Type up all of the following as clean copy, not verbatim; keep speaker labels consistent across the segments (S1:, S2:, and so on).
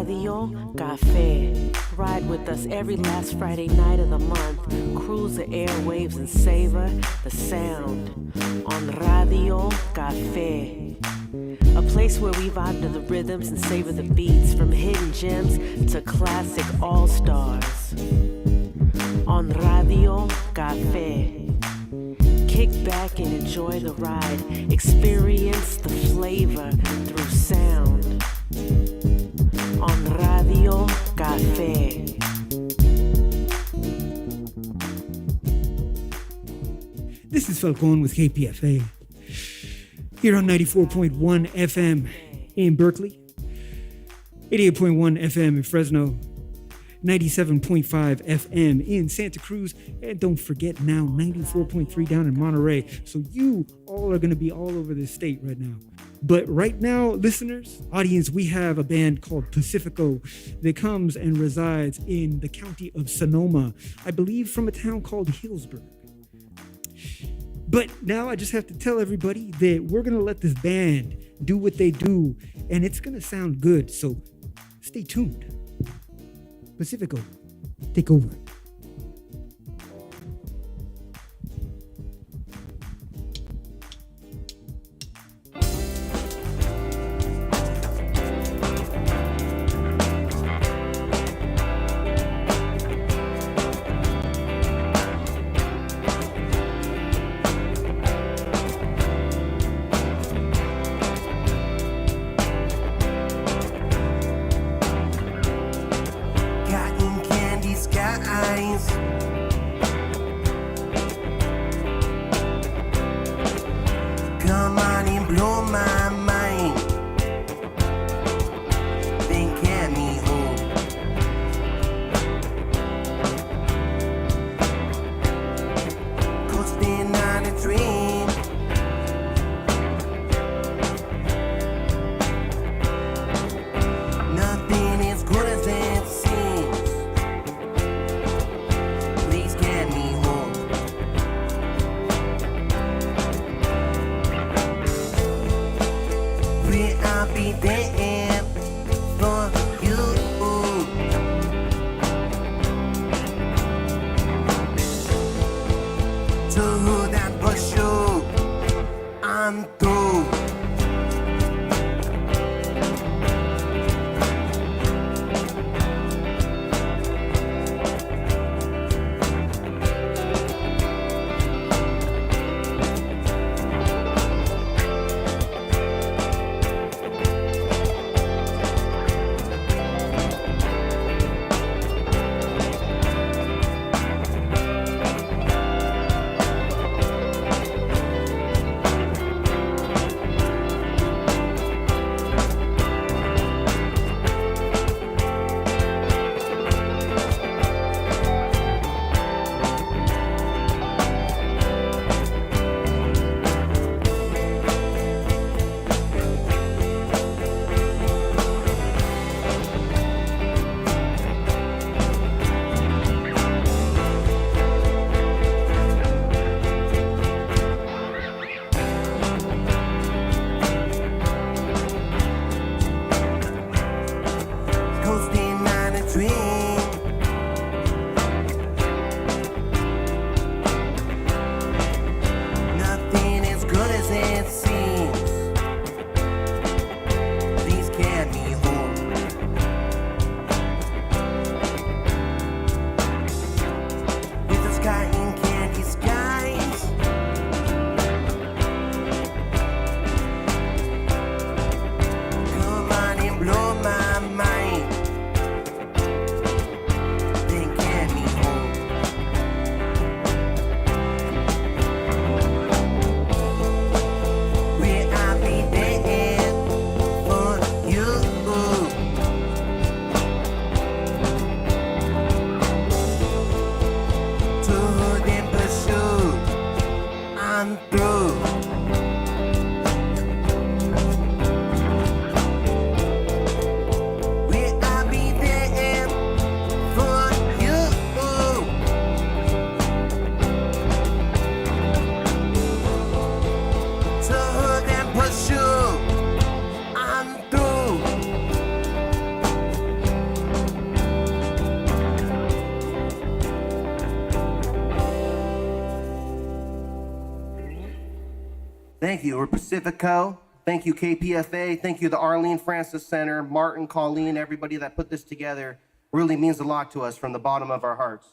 S1: Radio Café. Ride with us every last Friday night of the month. Cruise the airwaves and savor the sound on Radio Café. A place where we vibe to the rhythms and savor the beats, from hidden gems to classic all-stars. On Radio Café. Kick back and enjoy the ride. Experience the flavor through sound. On Radio Café.
S2: This is Falcon with KPFA. Here on 94.1 FM in Berkeley, 88.1 FM in Fresno, 97.5 FM in Santa Cruz, and don't forget now 94.3 down in Monterey. So you all are going to be all over this state right now. But right now, listeners, audience, we have a band called Pazifico that comes and resides in the county of Sonoma, I believe from a town called Hillsburg. But now I just have to tell everybody that we're going to let this band do what they do, and it's going to sound good. So stay tuned. Pazifico, take over.
S3: Thank you. We're Pazifico. Thank you, KPFA. Thank you, the Arlene Francis Center, Martin, Colleen, everybody that put this together. Really means a lot to us from the bottom of our hearts.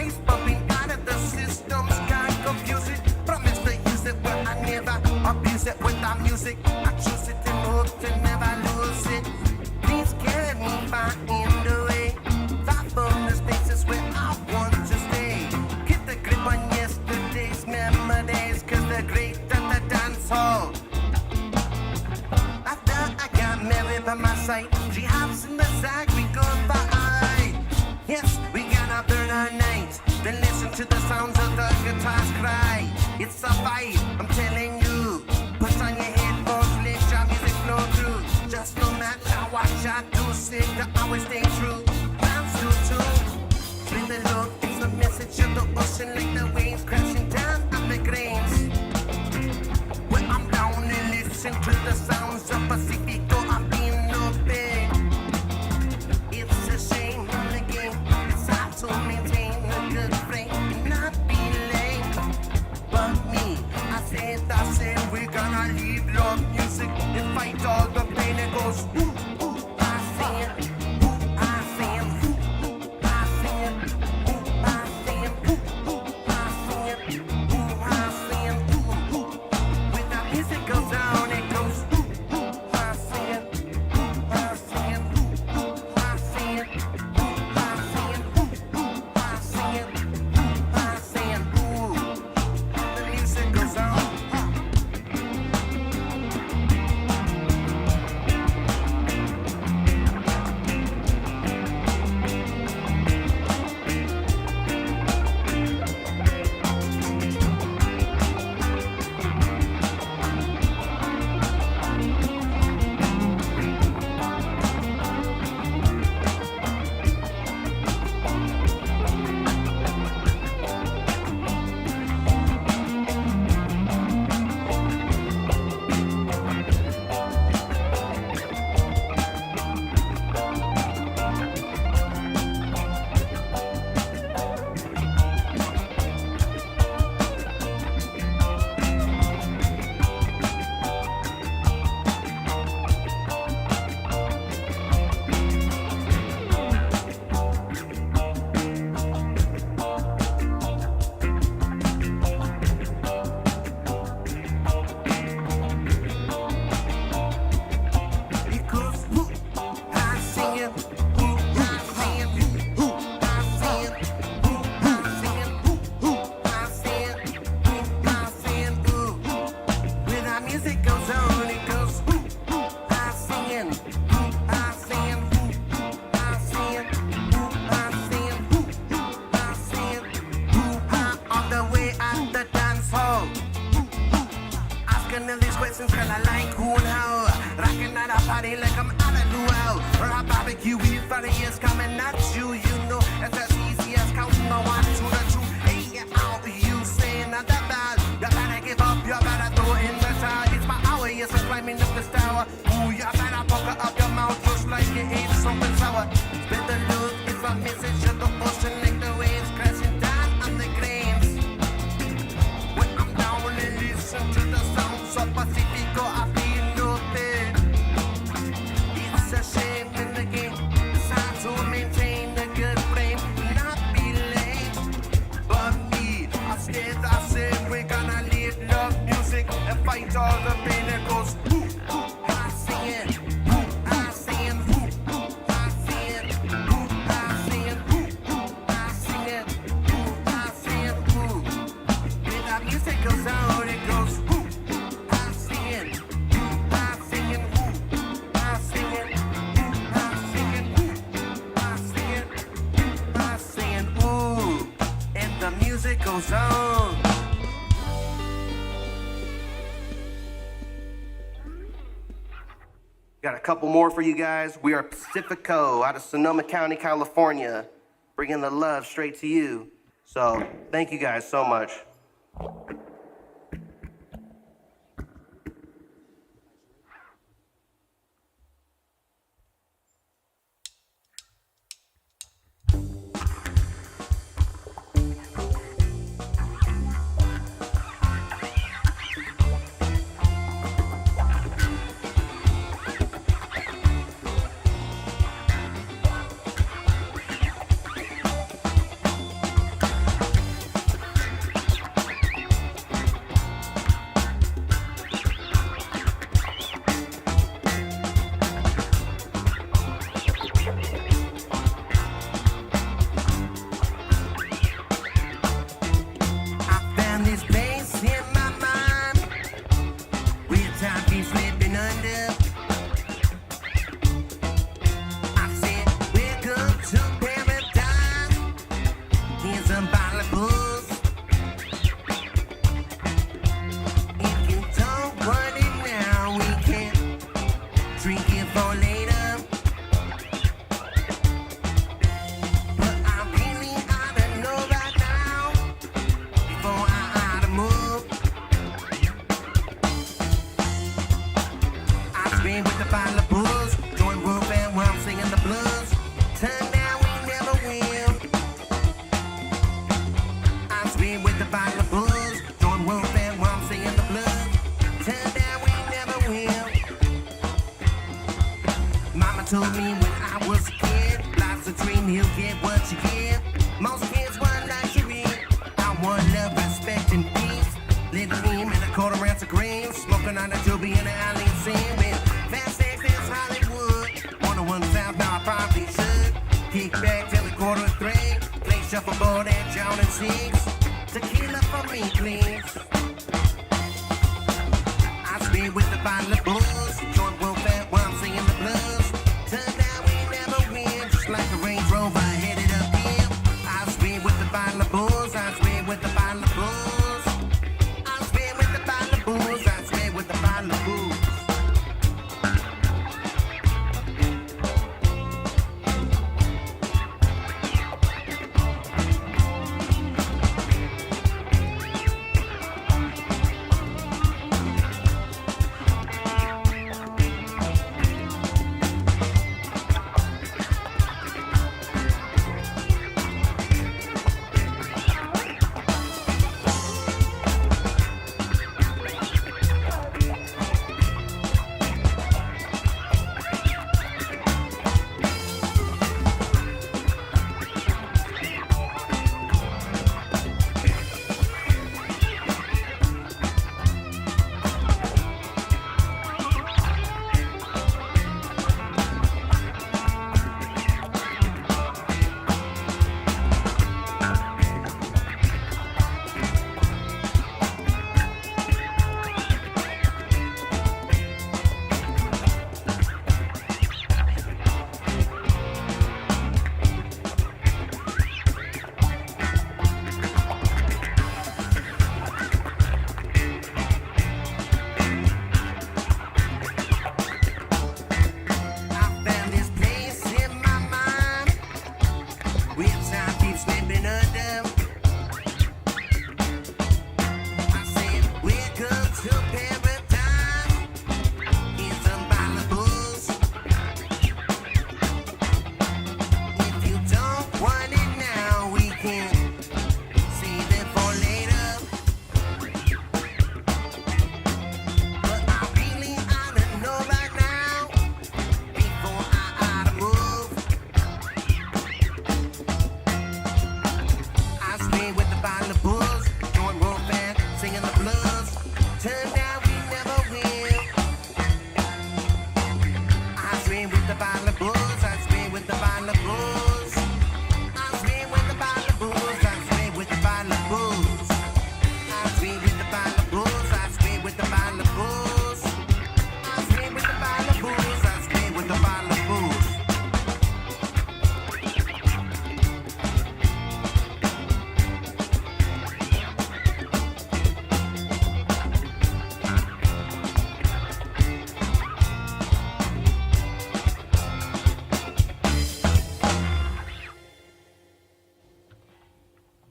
S3: bass bumping out of the systems can't confuse it. Promise to use it, but I never abuse it with our music. I choose it to move to never lose it. Please carry me far in the way, far from the spaces where I want to stay. Get the grip on yesterday's memories, cause they're great at the dance hall. After I got married by my side, she hops in the sack, we go by. Yes, we gonna burn our nights, then listen to the sounds of the guitars cry. It's a vibe, I'm telling you. Put on your headphones, let your music flow through. Just no matter what I do, sing to always stay true. Dance to tune. Bring the look, it's the message of the ocean, like the waves crashing down on the grains. When I'm down and listen to the sounds of Pazifico, I'm being no pain. It's a shame in the game, it's hard to maintain a good frame and not be lame. But me, I said, we're gonna leave love music and fight all the pain that goes. Ooh, ooh, I said, ooh, I said, ooh, ooh, I said, ooh, I said, ooh, ooh, I said, ooh, I said, ooh, ooh. When the music goes down, it goes. Ooh, ooh, I said, ooh, I said, ooh, ooh, I said, ooh, I said, ooh, ooh, I said, ooh, I said, ooh. The music goes on. Questions girl I like who and how. Rocking at a party like I'm out of luau. Or a barbecue with funny is coming at you. You know it's as easy as counting the 1 to the 2. Hey, out you saying not that bad. You better give up, you better throw in the towel. It's my hour, yes, I'm climbing up this tower. Ooh, you better pucker up your mouth just like you ate something sour. Spit the look, it's a message of the ocean like the waves crashing down on the grains. When I'm down and listen to the sounds of Pazifico, I feel no pain. It's a shame in the game, it's hard to maintain a good frame, not be lame. But me, I said, we're gonna live love music and fight all the pain that goes. Ooh, ooh, I sing it. Ooh, I sing it. Ooh, ooh, I sing it. Ooh, I sing it. Ooh, ooh, I sing it. Ooh, I sing it. Ooh. When the music goes out, it goes. Ooh, I sing it. Ooh, I sing it. Ooh, I sing it. Ooh, I sing it. Ooh, I sing it. Ooh, I sing it. Ooh, and the music goes on. Got a couple more for you guys. We are Pazifico out of Sonoma County, California, bringing the love straight to you. So thank you guys so much. for both and John and Six. Tequila for me, please. I spin with the bottle of booze. Joint real fat while I'm singing the blues. Tonight we never win, just like a Range Rover headed up here. I spin with the bottle of booze. I spin with the bottle of booze. I spin with the bottle of booze. I spin with the bottle of booze.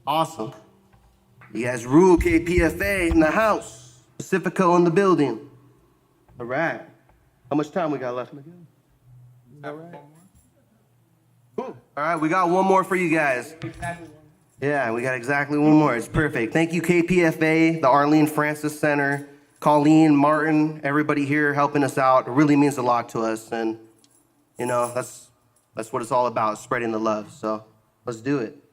S3: Awesome. You guys rule. KPFA in the house. Pazifico in the building. All right. How much time we got left, Miguel? All right. Cool. All right, we got one more for you guys. Yeah, we got exactly one more. It's perfect. Thank you, KPFA, the Arlene Francis Center, Colleen, Martin, everybody here helping us out. It really means a lot to us. And, you know, that's what it's all about, spreading the love. So let's do it.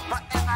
S3: Forever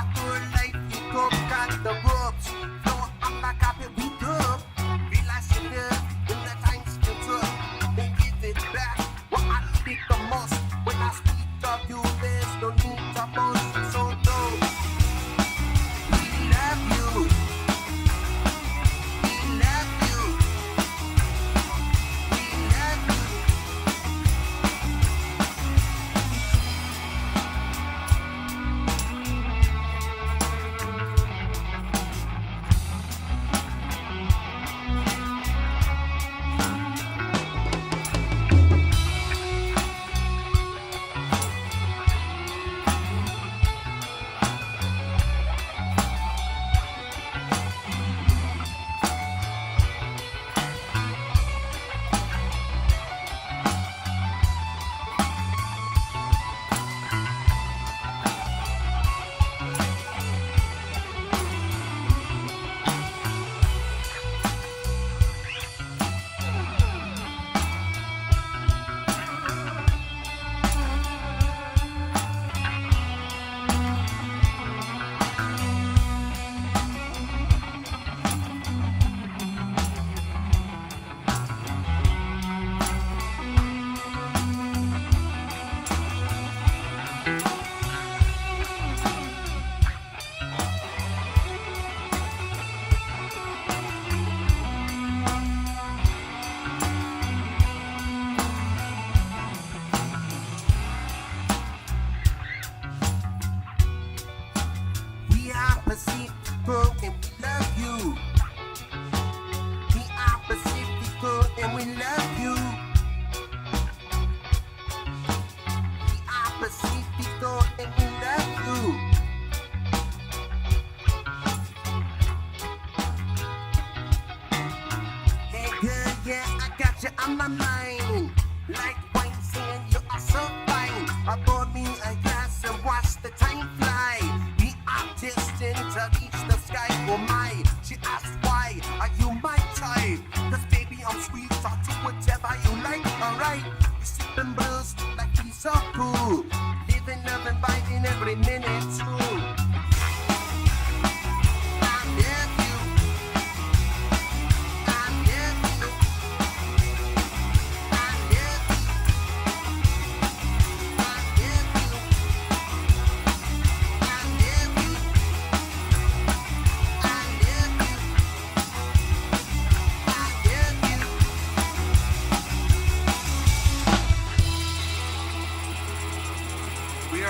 S3: on my mind. Like wine saying you are so fine. I bought me a glass and watched the time fly. We are destined to reach the sky. Oh my, she asked why are you my type? Cause baby I'm sweet, so do whatever you like, alright. You sipping blues like we so cool. Living, loving, vibing every minute too.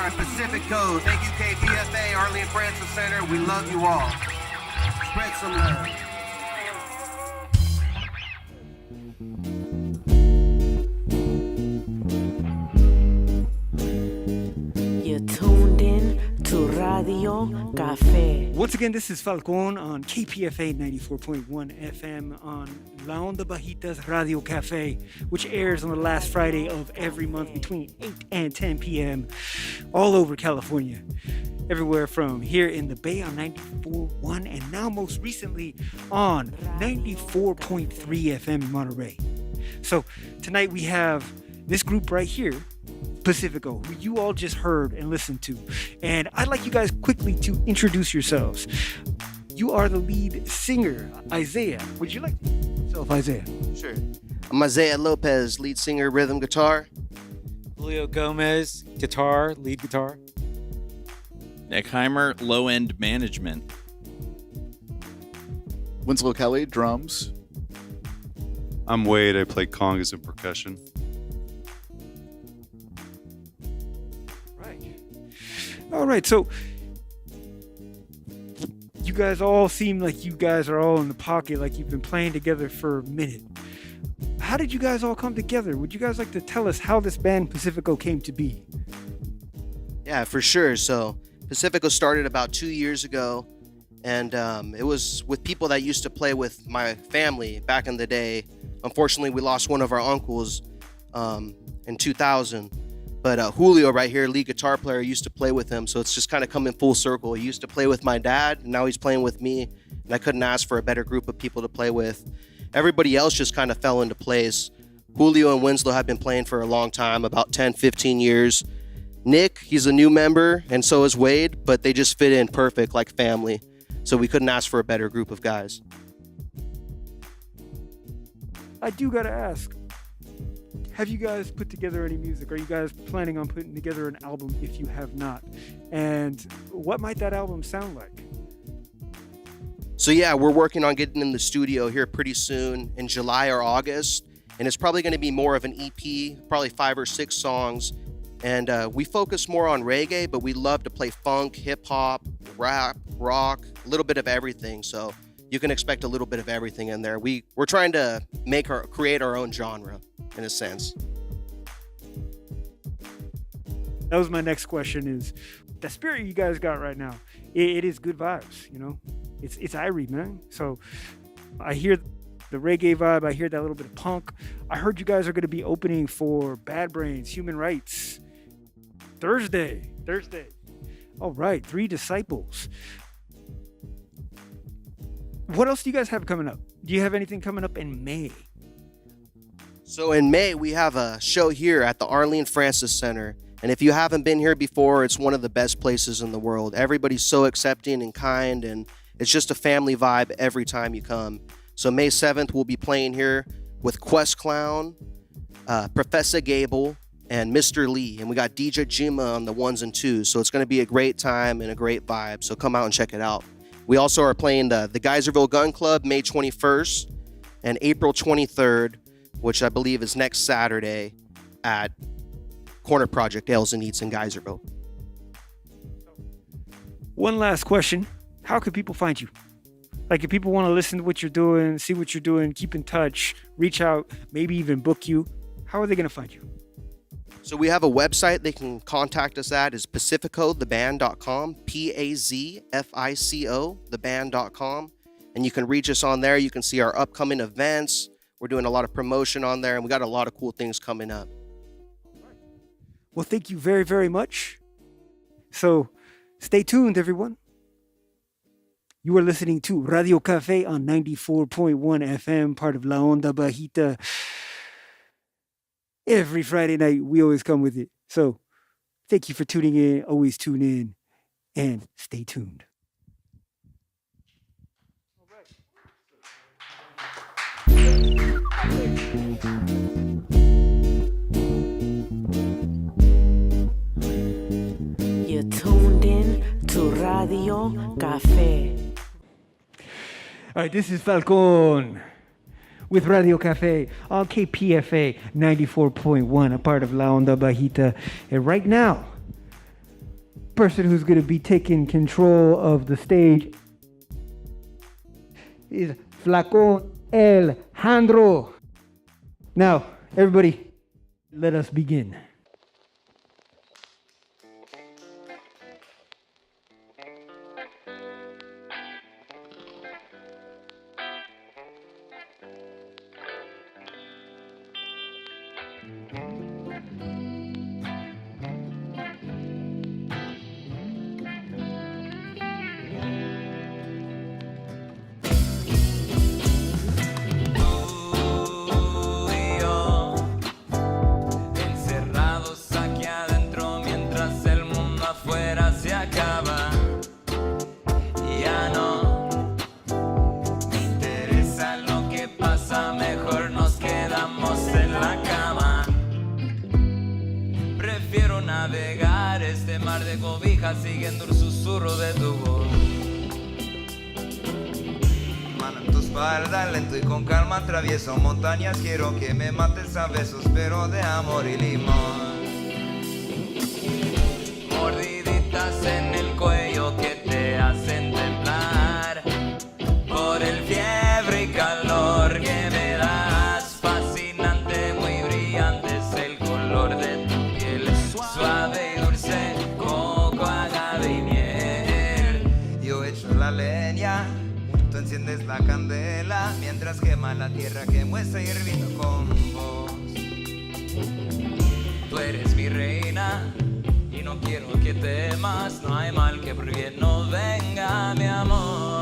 S3: Pazifico. Thank you, KPFA, Arlene Francis Center. We love you all. Spread some love.
S1: You're tuned in to Radio Café.
S2: Once again, this is Falcon on KPFA 94.1 FM on La Onda Bajitas Radio Café, which airs on the last Friday of every month between 8 and 10 p.m. all over California. Everywhere from here in the Bay on 94.1 and now most recently on 94.3 FM in Monterey. So tonight we have this group right here, Pazifico, who you all just heard and listened to. And I'd like you guys quickly to introduce yourselves. You are the lead singer, Isaiah. Would you like to introduce yourself, Isaiah?
S4: Sure. I'm Isaiah Lopez, lead singer, rhythm guitar.
S5: Julio Gomez, guitar, lead guitar.
S6: Nick Heimer, low-end management.
S7: Winslow Kelly, drums.
S8: I'm Wade. I play congas and percussion.
S2: All right, so you guys all seem like you guys are all in the pocket, like you've been playing together for a minute. How did you guys all come together? Would you guys like to tell us how this band Pazifico came to be?
S4: Yeah, for sure. So Pazifico started about 2 years ago, and it was with people that used to play with my family back in the day. Unfortunately, we lost one of our uncles in 2000. But Julio right here, lead guitar player, used to play with him. So it's just kind of coming full circle. He used to play with my dad, and now he's playing with me. And I couldn't ask for a better group of people to play with. Everybody else just kind of fell into place. Julio and Winslow have been playing for a long time, about 10, 15 years. Nick, he's a new member, and so is Wade, but they just fit in perfect like family. So we couldn't ask for a better group of guys.
S2: I do gotta ask, have you guys put together any music? Are you guys planning on putting together an album if you have not? And what might that album sound like?
S4: So yeah, we're working on getting in the studio here pretty soon in July or August. And it's probably going to be more of an EP, probably 5 or 6 songs. And we focus more on reggae, but we love to play funk, hip hop, rap, rock, a little bit of everything. So you can expect a little bit of everything in there. We're trying to create our own genre in a sense.
S2: That was my next question, is the spirit you guys got right now. It is good vibes, you know? It's Irie, man. So I hear the reggae vibe. I hear that little bit of punk. I heard you guys are going to be opening for Bad Brains, Human Rights, Thursday. All right, 3 Disciples. What else do you guys have coming up? Do you have anything coming up in May?
S4: So in May, we have a show here at the Arlene Francis Center. And if you haven't been here before, it's one of the best places in the world. Everybody's so accepting and kind, and it's just a family vibe every time you come. So May 7th, we'll be playing here with Quest Clown, Professor Gable, and Mr. Lee. And we got DJ Jima on the 1s and 2s. So it's going to be a great time and a great vibe. So come out and check it out. We also are playing the Geyserville Gun Club May 21st and April 23rd, which I believe is next Saturday at Corner Project Ales and Eats in Geyserville.
S2: One last question. How can people find you? Like, if people want to listen to what you're doing, see what you're doing, keep in touch, reach out, maybe even book you, how are they going to find you?
S4: So we have a website they can contact us at, is pazificotheband.com, Pazifico, theband.com. And you can reach us on there. You can see our upcoming events. We're doing a lot of promotion on there, and we got a lot of cool things coming up.
S2: Well, thank you very, very much. So stay tuned, everyone. You are listening to Radio Café on 94.1 FM, part of La Onda Bajita. Every Friday night, we always come with it. So thank you for tuning in. Always tune in and stay tuned.
S1: You're tuned in to Radio Café.
S2: All right, this is Falcon with Radio Café on KPFA 94.1, a part of La Onda Bajita. And right now, person who's going to be taking control of the stage is Flaco El Jandro. Now, everybody, let us begin.
S9: Siguiendo el susurro de tu voz. Mano en tu espalda, lento y con calma atravieso montañas. Quiero que me mates a besos, pero de amor y limón. Mordiditas en el cuello que te hacen temblar por el fiebre y calor que me das. Fascinante, muy brillante es el color de tu piel, suave y dulce. Leña, tú enciendes la candela mientras quema la tierra que muestra hirviendo con vos. Tú eres mi reina y no quiero que temas, no hay mal que por bien no venga, mi amor.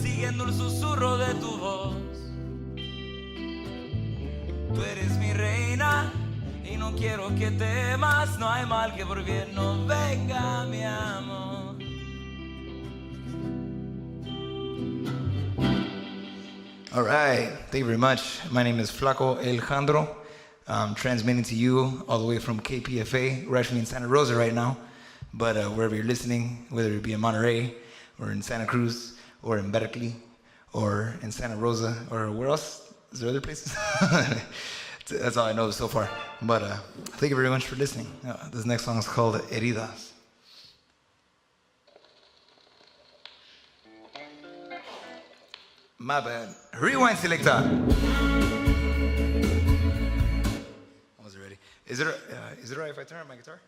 S9: Siguiendo el susurro de tu voz. Tú eres mi reina y no quiero que temas, no hay mal que por bien no venga, mi amor. All right, thank you very much. My name is Flaco El Jandro. I'm transmitting to you all the way from KPFA. We're actually in Santa Rosa right now, but wherever you're listening, whether it be in Monterey or in Santa Cruz, or in Berkeley, or in Santa Rosa, or where else? Is there other places? That's all I know so far. But thank you very much for listening. This next song is called Heridas. My bad. Rewind selector. I wasn't ready. Is it alright if I turn on my guitar?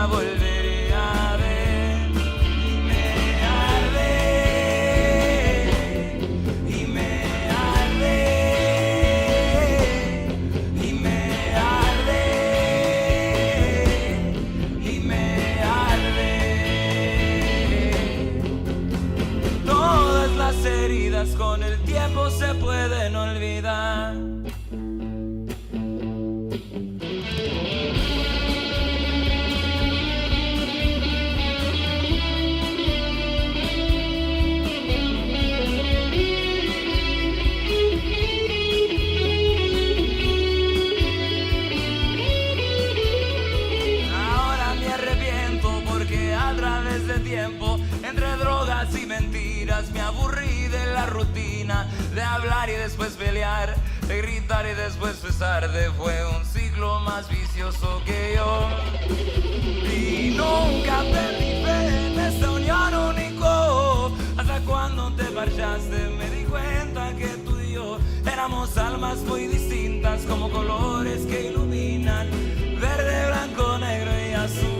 S10: nunca volveré a ver. Y me arde, y me arde, y me arde, y me arde. Todas las heridas con el tiempo se pueden olvidar. Entre drogas y mentiras me aburrí de la rutina, de hablar y después pelear, de gritar y después besar. Fue un ciclo más vicioso que yo. Y nunca perdí fe en esta unión único. Hasta cuando te marchaste me di cuenta que tú y yo éramos almas muy distintas, como colores que iluminan verde, blanco, negro y azul.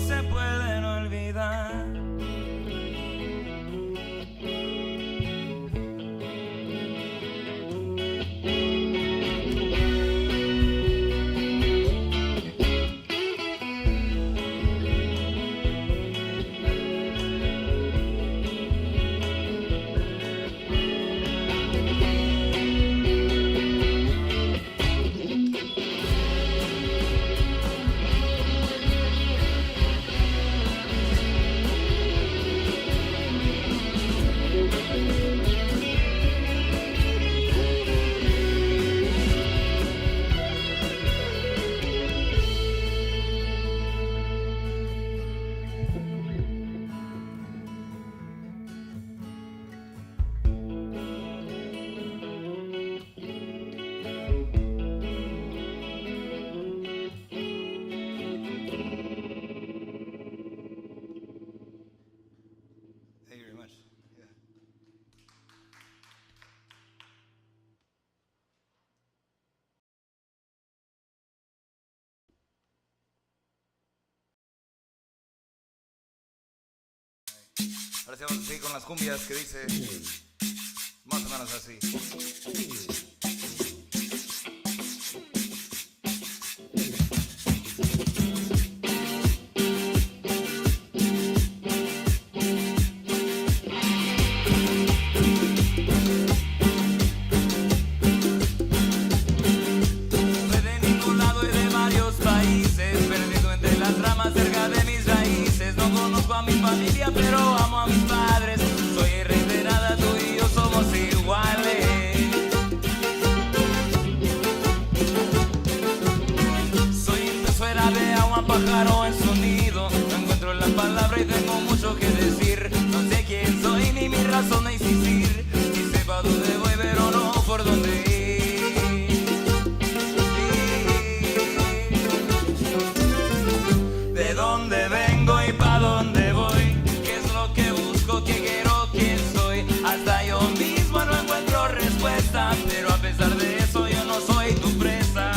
S10: Se pueden olvidar. Ahora sí vamos a seguir con las cumbias que dice más o menos así. Pero amo a mis padres, soy reiterada, tú y yo somos iguales. Soy un pez fuera de agua, pájaro en su nido. No encuentro la palabra y tengo mucho que decir. No sé quién soy ni mi razón de existir. Y sepa dónde voy, pero no por dónde ir. De dónde vengo y pa' dónde voy. Que quiero, quién soy. Hasta yo mismo no encuentro respuesta, pero a pesar de eso yo no soy tu presa.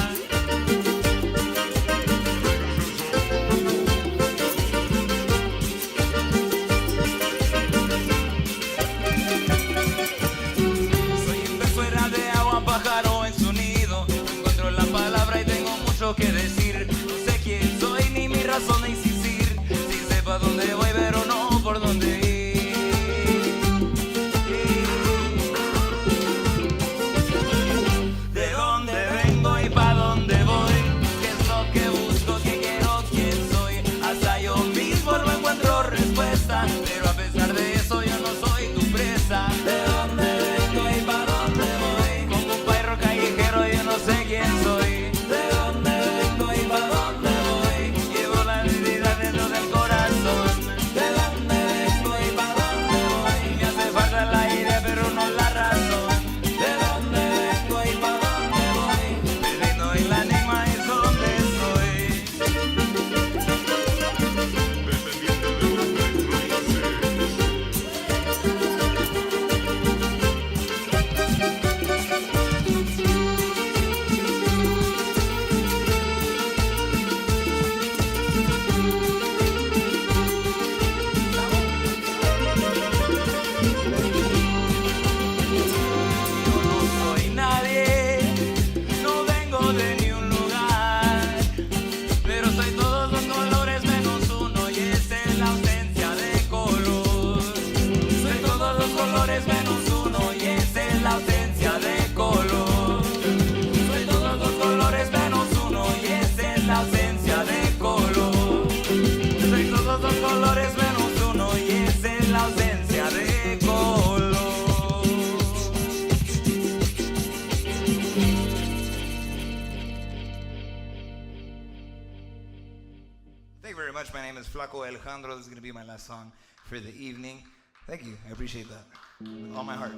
S9: Thank you very much. My name is Flaco El Jandro. This is going to be my last song for the evening. Thank you. I appreciate that. With all my heart.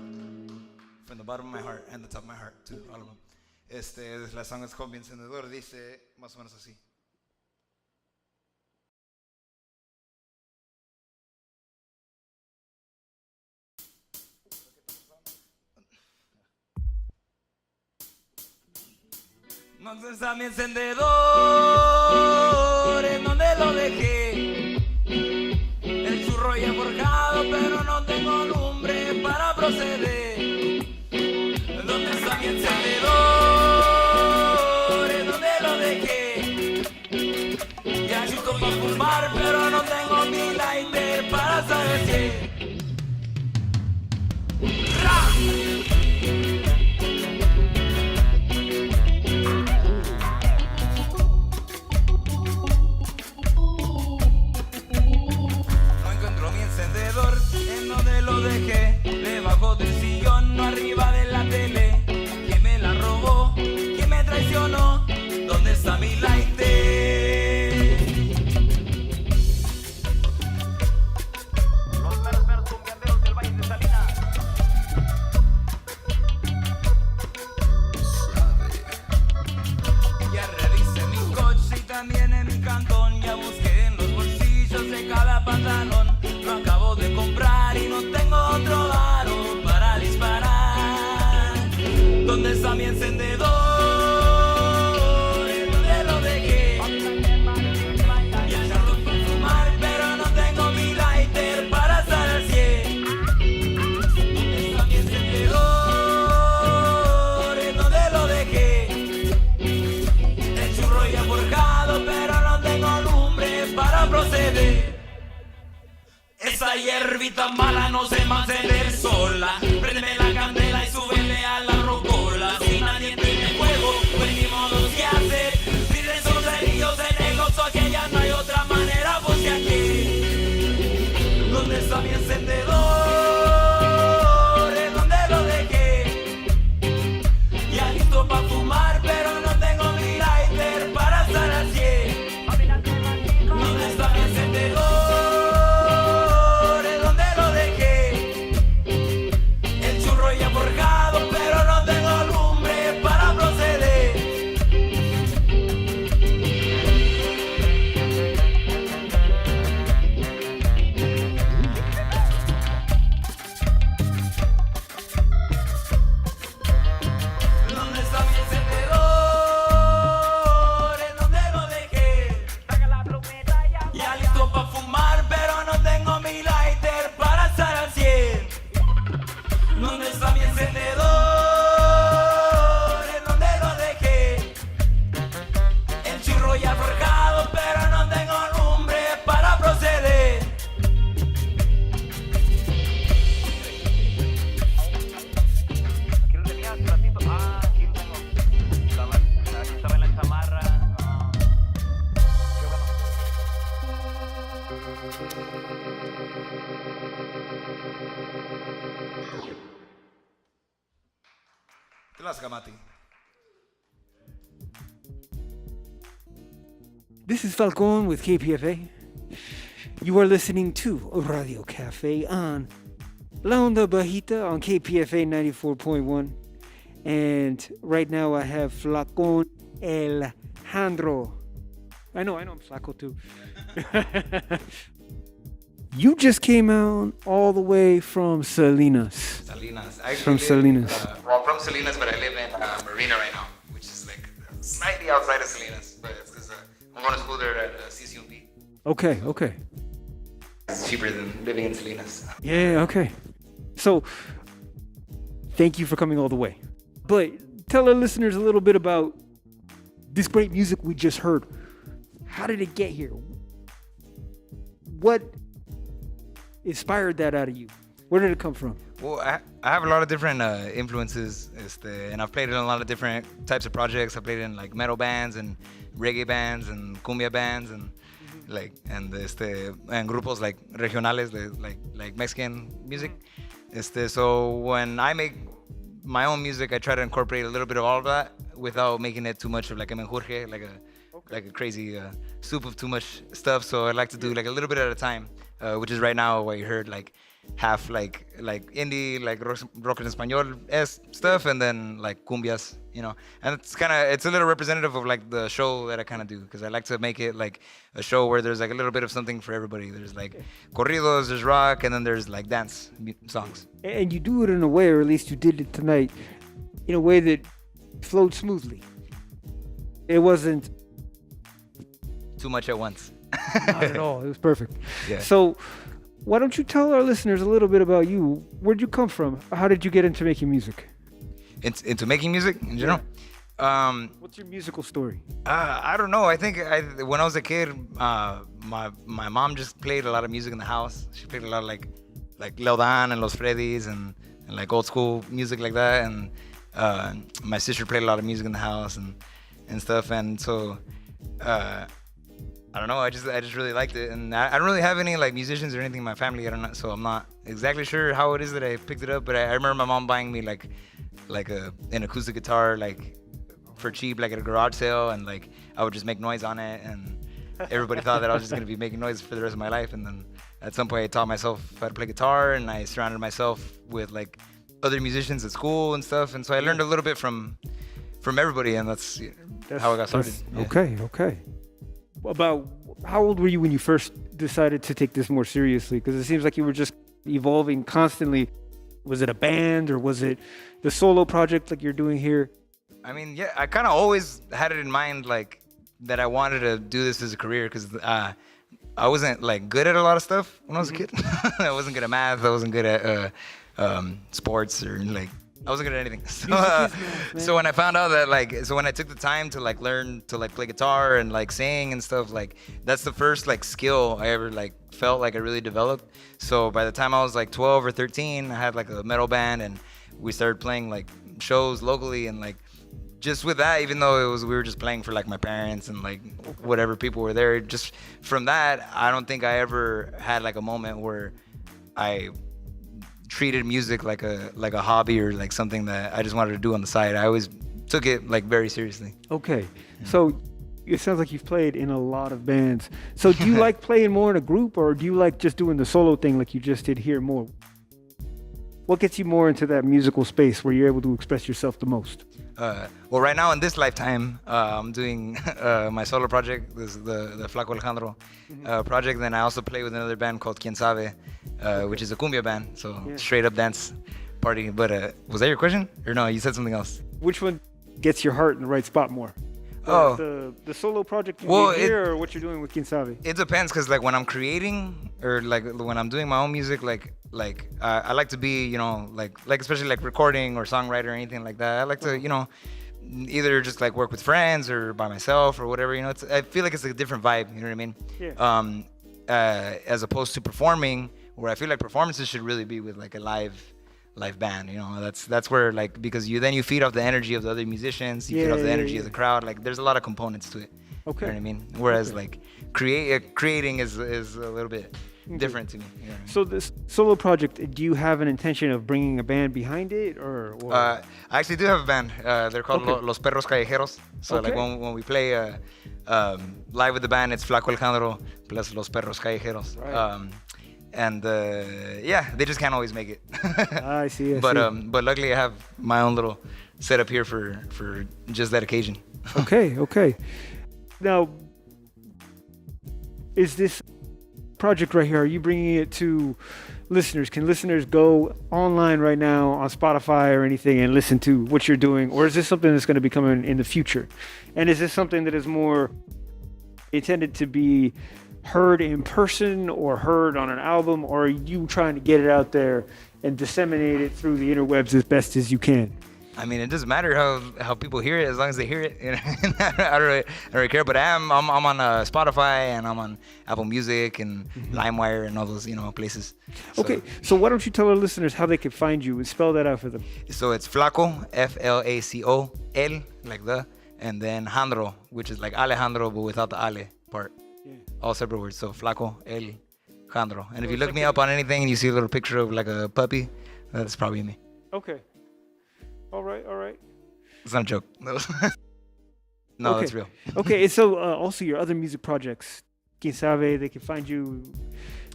S9: From the bottom of my heart and the top of my heart, too. All of them. La song is called Mi Encendedor. Dice más o menos así.
S10: ¿Dónde está mi encendedor? ¿En dónde lo dejé? El churro ya forjado, pero no tengo lumbre para proceder. ¿Dónde está mi encendedor? ¿En dónde lo dejé? Ya listo para fumar, pero no tengo mi lighter para saber si. En donde lo dejé, debajo del sillón, no arriba de la tele. ¿Quién me la robó? ¿Quién me traicionó? ¿Dónde está mi lighter? Los meros cumbianderos del Valle de Salinas. Ya revisé mi coche y también en mi cantón. Ya busqué en los bolsillos de cada pantalón. Lo acabo de comprar y no tengo otro aro para disparar. ¿Dónde está mi encendedor? ¿En dónde lo dejé? Ya echarlo para fumar, pero no tengo mi lighter para estar al 100. ¿Dónde está mi encendedor? ¿En dónde lo dejé? El churro ya forjado, pero no tengo lumbre para proceder. Esa hierbita mala no se va a encender sola. Préndeme la candela y súbele a la rocola. Si nadie tiene fuego, pues ni modo que hacer. Piden sus cerillos en el oso, que ya no hay otra manera, pues que aquí. ¿Dónde está mi encendedor? ¿En dónde lo dejé? Ya listo para fumar, pero no tengo mi lighter para estar al 100. ¿Dónde está mi encendedor? Pero no tengo lumbre para proceder. ¿Dónde está mi encendedor? ¿En dónde lo dejé? Ya listo para fumar, pero no tengo mi lighter para estar al 100. ¿Dónde está mi encendedor? ¿En dónde lo dejé? El churro ya forjado, pero no tengo lumbre para proceder. Aquí lo tenías un ratito. Aquí lo tengo. Aquí estaba en la chamarra. Qué bueno.
S2: This is Falcon with KPFA. You are listening to Radio Café on La Onda Bajita on KPFA 94.1. And right now I have Flaco El Jandro. I know I'm Flaco too. You just came out all the way from Salinas.
S9: Salinas. I
S2: From
S9: live,
S2: Salinas.
S9: I'm from Salinas, but I live in Marina right now, which is like slightly outside of Salinas. But it's because I'm going to school there at CCUP.
S2: Okay.
S9: It's cheaper than living in Salinas.
S2: Yeah, okay. So, thank you for coming all the way. But tell our listeners a little bit about this great music we just heard. How did it get here? What inspired that out of you? Where did it come from?
S9: Well, I have a lot of different influences, and I've played in a lot of different types of projects. I played in like metal bands and reggae bands and cumbia bands and and grupos like regionales, like Mexican music. So when I make my own music, I try to incorporate a little bit of all of that without making it too much of like a menjurje, like a like a crazy soup of too much stuff. So I like to do like a little bit at a time, which is right now what you heard, like half like indie, like rock en español stuff, and then like cumbias, you know. And it's a little representative of like the show that I kind of do, because I like to make it like a show where there's like a little bit of something for everybody. There's like corridos, there's rock, and then there's like dance songs.
S2: And you do it in a way, or at least you did it tonight, in a way that flowed smoothly. It wasn't
S9: too much at once.
S2: Not at all. It was perfect.
S9: Yeah.
S2: So why don't you tell our listeners a little bit about you? Where'd you come from? How did you get into making music?
S9: Into making music in general?
S2: Yeah. What's your musical story?
S9: I don't know. I think when I was a kid, my mom just played a lot of music in the house. She played a lot of like Leodan and Los Freddys and like old school music like that. And my sister played a lot of music in the house and stuff. And so I don't know. I just really liked it, and I don't really have any like musicians or anything in my family. I don't know, so I'm not exactly sure how it is that I picked it up. But I remember my mom buying me like an acoustic guitar like for cheap, like at a garage sale, and like I would just make noise on it, and everybody thought that I was just gonna be making noise for the rest of my life. And then at some point, I taught myself how to play guitar, and I surrounded myself with like other musicians at school and stuff, and so I learned a little bit from everybody, and that's how I got started.
S2: Yeah. Okay. About how old were you when you first decided to take this more seriously? Because it seems like you were just evolving constantly. Was it a band, or was it the solo project like you're doing here?
S9: I mean, yeah, I kind of always had it in mind, like, that I wanted to do this as a career, because I wasn't like good at a lot of stuff when I was a kid. I wasn't good at math. I wasn't good at sports, or like I wasn't good at anything. So when I found out that when I took the time to like learn to like play guitar and like sing and stuff, like that's the first like skill I ever like felt like I really developed. So by the time I was like 12 or 13, I had like a metal band, and we started playing like shows locally, and like just with that, even though we were just playing for like my parents and like whatever people were there, just from that, I don't think I ever had like a moment where I treated music like a hobby or like something that I just wanted to do on the side. I always took it like very seriously.
S2: Okay. Yeah. So it sounds like you've played in a lot of bands. So do you like playing more in a group, or do you like just doing the solo thing like you just did here more? What gets you more into that musical space where you're able to express yourself the most?
S9: Well, right now in this lifetime, I'm doing my solo project, this is the Flaco El Jandro project. Then I also play with another band called Quien Sabe, which is a cumbia band, so straight up dance party. But was that your question? Or no, you said something else.
S2: Which one gets your heart in the right spot more? The solo project here, or what you're doing with Quien Sabe?
S9: It depends, because like when I'm creating, or like when I'm doing my own music, like I like to be, you know, like especially like recording or songwriter or anything like that. I like to, you know, either just like work with friends or by myself or whatever, you know. I feel like it's a different vibe, you know what I mean?
S2: Yeah.
S9: As opposed to performing, where I feel like performances should really be with like a live band, you know. That's where, like, because you feed off the energy of the other musicians, you feed off the energy of the crowd. Like there's a lot of components to it.
S2: Okay.
S9: You know what I mean? Whereas like creating is a little bit different to me. You know what I mean?
S2: So this solo project, do you have an intention of bringing a band behind it, or?
S9: I actually do have a band. They're called Los Perros Callejeros. So like when we play live with the band, it's Flaco El Jandro plus Los Perros Callejeros.
S2: Right.
S9: And they just can't always make it.
S2: I see.
S9: But luckily I have my own little setup here for just that occasion.
S2: Okay. Now, is this project right here, are you bringing it to listeners? Can listeners go online right now on Spotify or anything and listen to what you're doing? Or is this something that's going to be coming in the future? And is this something that is more intended to be heard in person or heard on an album, or are you trying to get it out there and disseminate it through the interwebs as best as you can?
S9: I mean, it doesn't matter how people hear it, as long as they hear it. You know? I don't really care. But I'm on Spotify, and I'm on Apple Music and LimeWire and all those, you know, places.
S2: Okay, so why don't you tell our listeners how they can find you and spell that out for them?
S9: So it's Flaco, Flaco, El, like the, and then Jandro, which is like Alejandro, but without the Ale part. Yeah. All separate words. So Flaco El Jandro. And if you look me up on anything and you see a little picture of like a puppy, that's probably me.
S2: Okay. All right.
S9: It's not a joke. No,
S2: Okay.
S9: that's real.
S2: Okay, and so also your other music projects, Quien Sabe, they can find you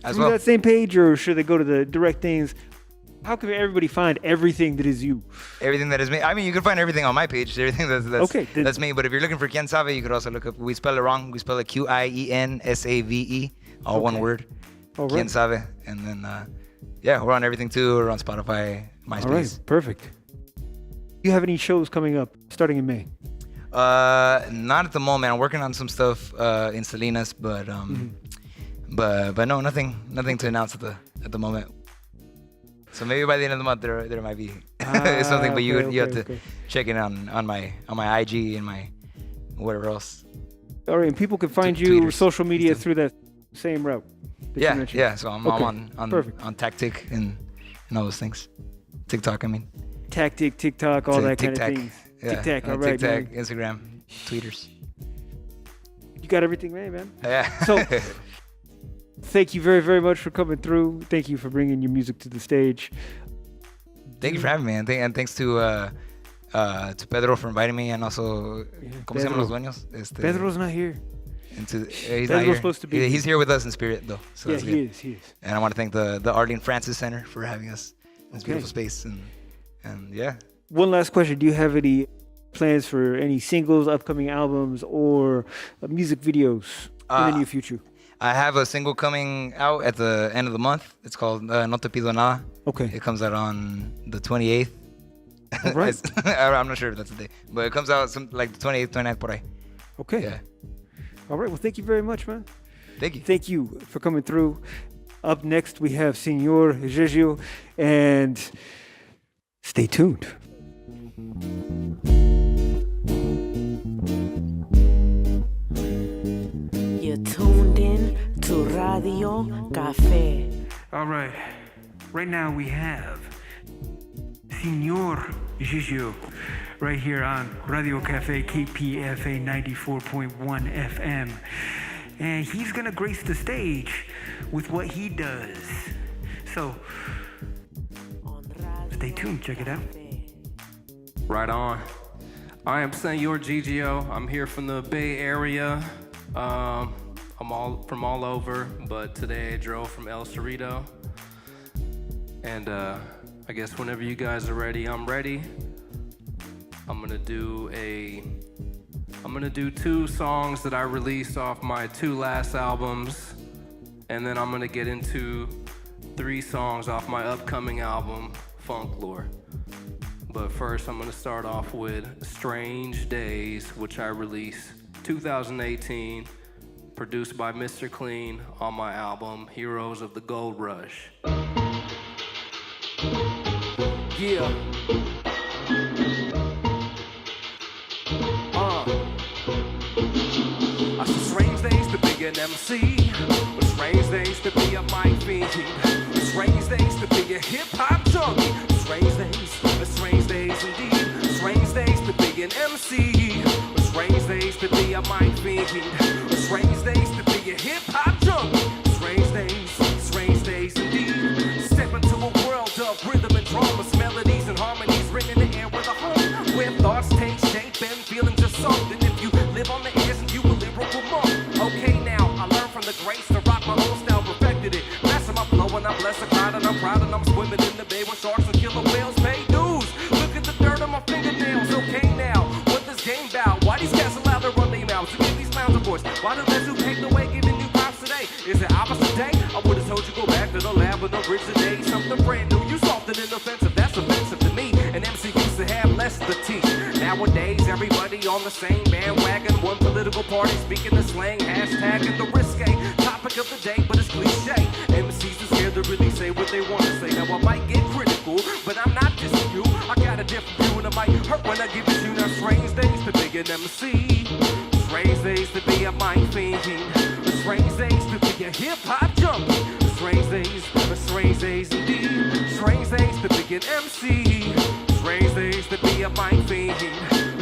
S9: As
S2: through
S9: well.
S2: that same page, or should they go to the direct things? How can everybody find everything that is you?
S9: Everything that is me. I mean, you can find everything on my page. Everything that's
S2: Okay, then-
S9: that's me. But if you're looking for Quien Sabe, you could also look up. We spell it wrong. We spell it QIENSAVE, all one
S2: Okay.
S9: word.
S2: All
S9: Quien
S2: right.
S9: Sabe, and then yeah, we're on everything too. We're on Spotify, MySpace.
S2: All right, perfect. Do you have any shows coming up starting in May?
S9: Not at the moment. I'm working on some stuff in Salinas, but but no, nothing to announce at the moment. So maybe by the end of the month there might be something, but you have to check it on my IG and my whatever else.
S2: All right, and people can find you
S9: Tweeters.
S2: social media through that same route. that you mentioned.
S9: Yeah. So I'm on
S2: Perfect.
S9: Tactic and all those things. TikTok, I mean.
S2: Tactic, TikTok, all that kind of things.
S9: Yeah,
S2: TikTok, all right,
S9: TikTok,
S2: man.
S9: Instagram, tweeters.
S2: You got everything made, man.
S9: Yeah.
S2: So, thank you very, very much for coming through. Thank you for bringing your music to the stage.
S9: Thank you for having me, and thanks to Pedro for inviting me, and also, ¿cómo se llaman los dueños?
S2: Pedro's not here.
S9: He's not
S2: Pedro's
S9: here.
S2: supposed to be.
S9: He's here with us in spirit, though. So
S2: Yeah,
S9: that's
S2: he
S9: good.
S2: is. He is.
S9: And I want to thank the Arlene Francis Center for having us in this beautiful space, and yeah.
S2: One last question. Do you have any plans for any singles, upcoming albums, or music videos in the near future?
S9: I have a single coming out at the end of the month. It's called No Te Pido Nada.
S2: Okay.
S9: It comes out on the 28th.
S2: All right.
S9: I'm not sure if that's the day, but it comes out like the 28th, 29th, por ahí.
S2: Okay.
S9: Yeah.
S2: All right. Well, thank you very much, man.
S9: Thank you.
S2: Thank you for coming through. Up next, we have Señor Gigio, and stay tuned.
S1: You're tuned in to Radio Café.
S2: All right. Right now we have Señor Gigio right here on Radio Café KPFA 94.1 FM. And he's going to grace the stage with what he does. So, stay tuned. Check it out.
S11: Right on. I am Señor Gigio. I'm here from the Bay Area. I'm from all over, but today I drove from El Cerrito. And I guess whenever you guys are ready, I'm ready. I'm gonna do 2 songs that I released off my 2 last albums, and then I'm gonna get into 3 songs off my upcoming album, Funklore. But first, I'm gonna start off with Strange Days, which I released 2018, produced by Mr. Clean on my album, Heroes of the Gold Rush. Yeah. I said strange days to be an MC, but strange days to be a mic fiend, strange days to be a hip-hop junkie, strange days indeed, strange days to be an MC, but strange days to be a mic fiend, strange days to be a hip-hop junkie, strange days indeed. Step into a world of rhythm and dramas, melodies and harmonies ringing the air with a hum, where thoughts take shape and feelings are something. If you live on the edge and you a lyrical monk. Okay, now I learned from the greats to rock my own style, perfected it. Master my flow and I'm blessed, crowd and I'm proud and I'm swimming in the bay with sharks and killer whales. Pay dues. Look at the dirt on my fingernails. Okay, now what this game bout? Why these cats allowed to run their mouths to give these clowns a voice? Why the vets who paved the way giving new props today? Is it opposite day? I would have told you go back to the lab and originate something brand new. You soft and inoffensive, that's offensive to me. An MC used to have less to teach. Nowadays, everybody on the same bandwagon. One political party speaking the slang, hashtag and the risque topic of the day, but it's cliche. MCs are scared to really say what they want to say. Now I might get critical, but I'm not dissing you. I got a different view and it might hurt when I give it to you. Now strange days to be an MC, strange days to be a mic fiend, strange days to be a hip-hop junkie, strange days indeed, strange days to be an MC, strange days to be a mic fiend,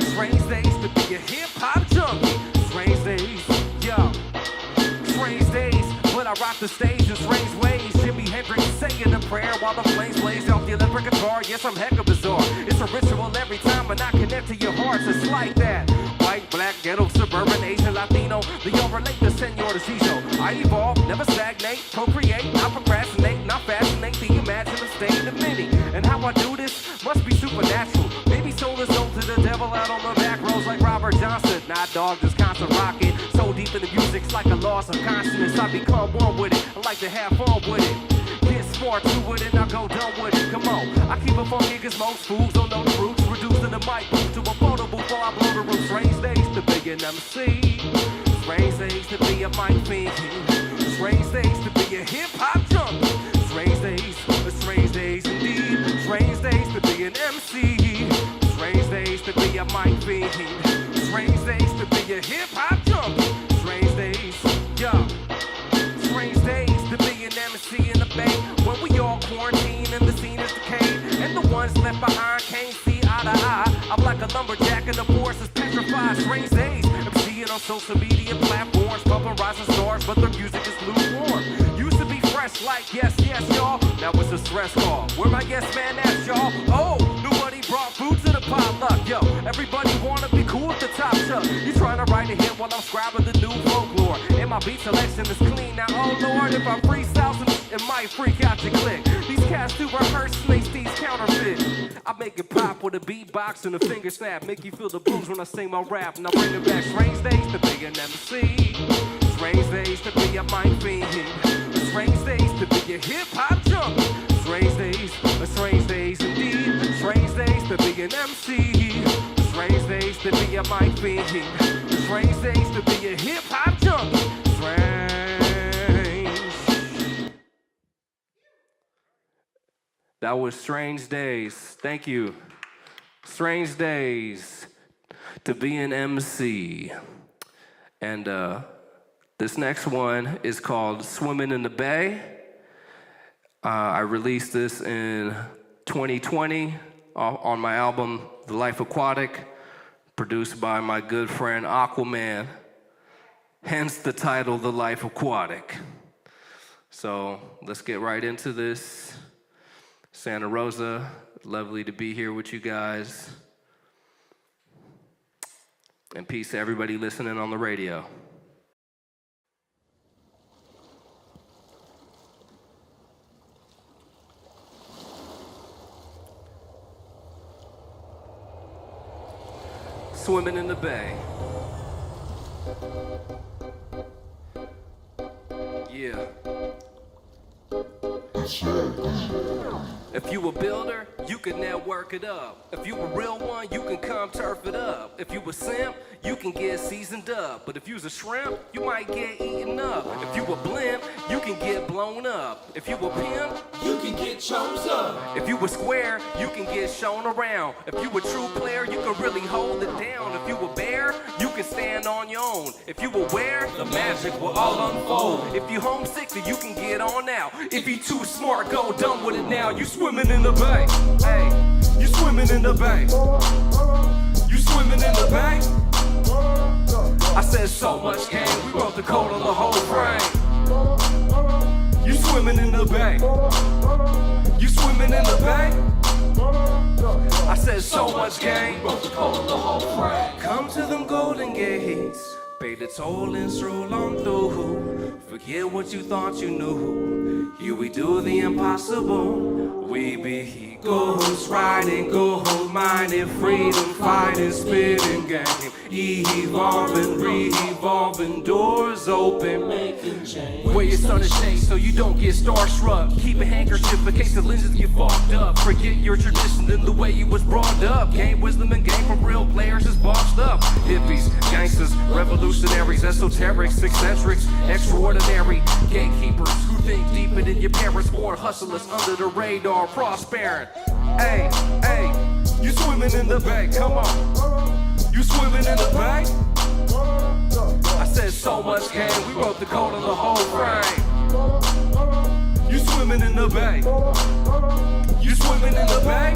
S11: strange days to be a hip-hop junkie, strange days, yo, strange days, but I rock the stage in strange ways. Jimi Hendrix saying a prayer while the flames blaze off the electric guitar. Yes, I'm hecka bizarre. It's a ritual every time when I connect to your hearts. It's like that. Why white, black, ghetto, suburban, Asian, Latino. They all relate to Señor Gigio. I evolve, never stagnate, procreate, not procrastinate, not fascinate the imaginative state of many. And how I do this must be supernatural. Maybe sold and sold to the devil out on the back roads like Robert Johnson. Nah, dog, just constant rocking. So deep in the music, it's like a loss of consciousness. I become one with it. I like to have fun with it. Get smart to it and I go dumb with it. Come on, I keep it funky cause most fools don't know the roots. Reducing the mic booth to a photo booth before I blow the roof. Strange days to be an MC. Strange days to be a mic fiend. Strange days to be a hip-hop junkie. Strange days indeed. Strange days to be an MC. Strange days to be a mic fiend. Strange days to be a hip-hop junkie. Strange days, yeah. Strange days to be an MC in the bay. When we all quarantine and the scene is decayed. And the ones left behind can't see eye to eye. I'm like a lumberjack and the force is petrified. Strange days, MCing on social media platforms. Pumping rising stars, but their music is lukewarm. Used to be fresh like yes, y'all. Now it's a stress call. Where my yes man at, y'all? Oh, nobody brought food to the potluck. Yo, everybody wanna be cool at the top shelf. You trying to write a hit while I'm scribing the new folklore. And my beat selection is clean. Now, oh Lord, if I freestyle some, it might freak out your click. These cats do rehearse, snakes, these counterfeit. I make it pop with a beatbox and a finger snap. Make you feel the blues when I sing my rap. And I bring it back. Strange days to be an MC. Strange days to be a mic fiend. Strange days to be a hip-hop junkie. Strange days indeed. Strange days to be an MC. Strange days to be a mic fiend. Strange days to be a hip-hop junkie. Strange. That was Strange Days. Thank you. Strange Days to be an MC. And this next one is called Swimming in the Bay. I released this in 2020 on my album, The Life Aquatic, produced by my good friend Aquaman, hence the title, The Life Aquatic. So let's get right into this. Santa Rosa, lovely to be here with you guys. And peace to everybody listening on the radio. Swimming in the bay. Yeah. If you a builder, you can network it up. If you a real one, you can come turf it up. If you a simp, you can get seasoned up. But if you's a shrimp, you might get eaten up. If you a blimp, you can get blown up. If you a pimp, you can get chose up. If you a square, you can get shown around. If you a true player, you can really hold it down. If you a bear, you can stand on your own. If you aware, the magic will all unfold. If you homesick, then you can get on out. If you too smart, go dumb with it now. You swimming in the bay. Hey, you swimming in the bay. You swimming in the bay. I said so much game, we wrote the code on the whole frame. You swimming in the bay. You swimming in the bay. I said so much game, wrote the code on the whole frame. Come to them golden gates, pay the toll and stroll on through. Forget what you thought you knew. Here we do the impossible. We be ghost riding, gold mining, freedom fighting, spitting game, evolving, re-evolving, doors open, making change. Wear your sun and shade so you don't get starstruck. Keep a handkerchief in case the lenses get fogged up. Forget your tradition and the way you was brought up. Gain wisdom and gain from real players is bossed up. Hippies, gangsters, revolutionaries, esoterics, eccentrics, extraordinary gatekeepers who think deeper than your parents. Born hustlers under the radar, prospering. Hey, hey, you swimming in the bay, come on. You swimming in the bay? I said so much game, we wrote the code on the whole frame. You swimming in the bay? You swimming in the bay?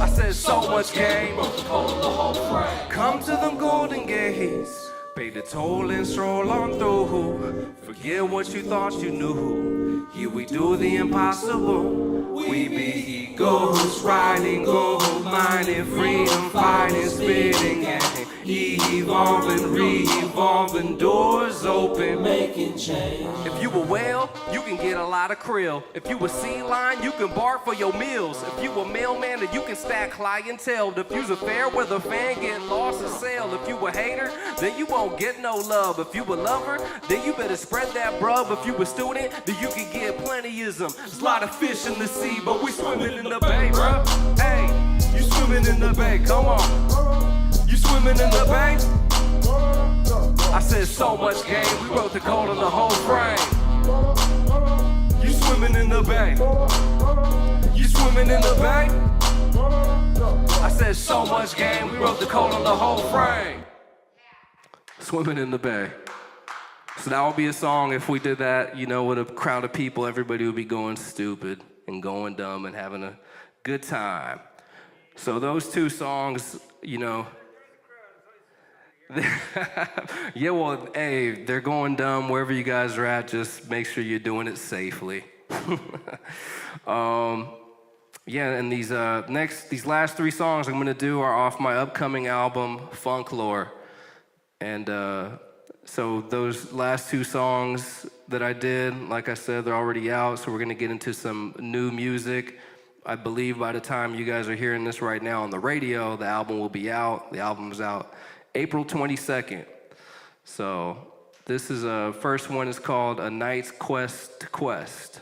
S11: I said so much game, wrote the code on the whole frame. Come to them golden gates, pay the toll and stroll on through. Forget what you thought you knew. Here we do the impossible. We be egos, riding gold, mining, freedom, fighting, spitting, and evolving, re-evolving, doors open, making change. If you a whale, you can get a lot of krill. If you a sea lion, you can bark for your meals. If you a mailman, then you can stack clientele. If you's a fair weather fan, get lost and sail. If you a hater, then you won't get no love. If you a lover, then you better spread that brub. If you a student, then you can get plentyism. There's a lot of fish in the sea, but we swimming in the bay, bro. Hey, you swimming in the bay, come on. You swimming in the bay? I said so much game, we wrote the code on the whole frame. You swimming in the bay? You swimming in the bay? I said so much game, we wrote the code on the whole frame. Swimming in the bay. So that would be a song if we did that, you know, with a crowd of people, everybody would be going stupid and going dumb and having a good time. So those two songs, you know, yeah, well, hey, they're going dumb wherever you guys are at. Just make sure you're doing it safely. Yeah, and these last three songs I'm gonna do are off my upcoming album, Funklore. And so those last two songs that I did, like I said, they're already out. So we're gonna get into some new music. I believe by the time you guys are hearing this right now on the radio, the album will be out. The album's out April 22nd. So this is first one is called A Night's Quest to Quest.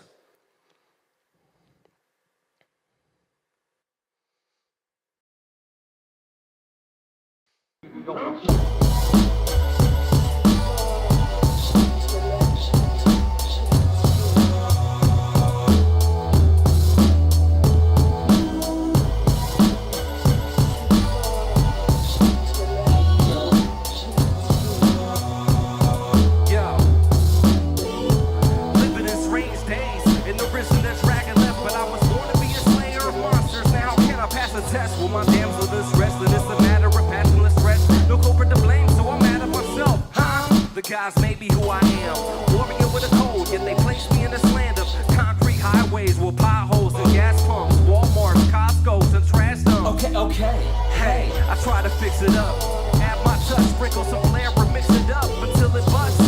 S11: Guys may be who I am, warrior with a code, yet they place me in this land of concrete highways with potholes and gas pumps, Walmarts, Costco's, and trash dumps. Okay, hey, I try to fix it up, add my touch, sprinkle some flair, or mix it up until it busts.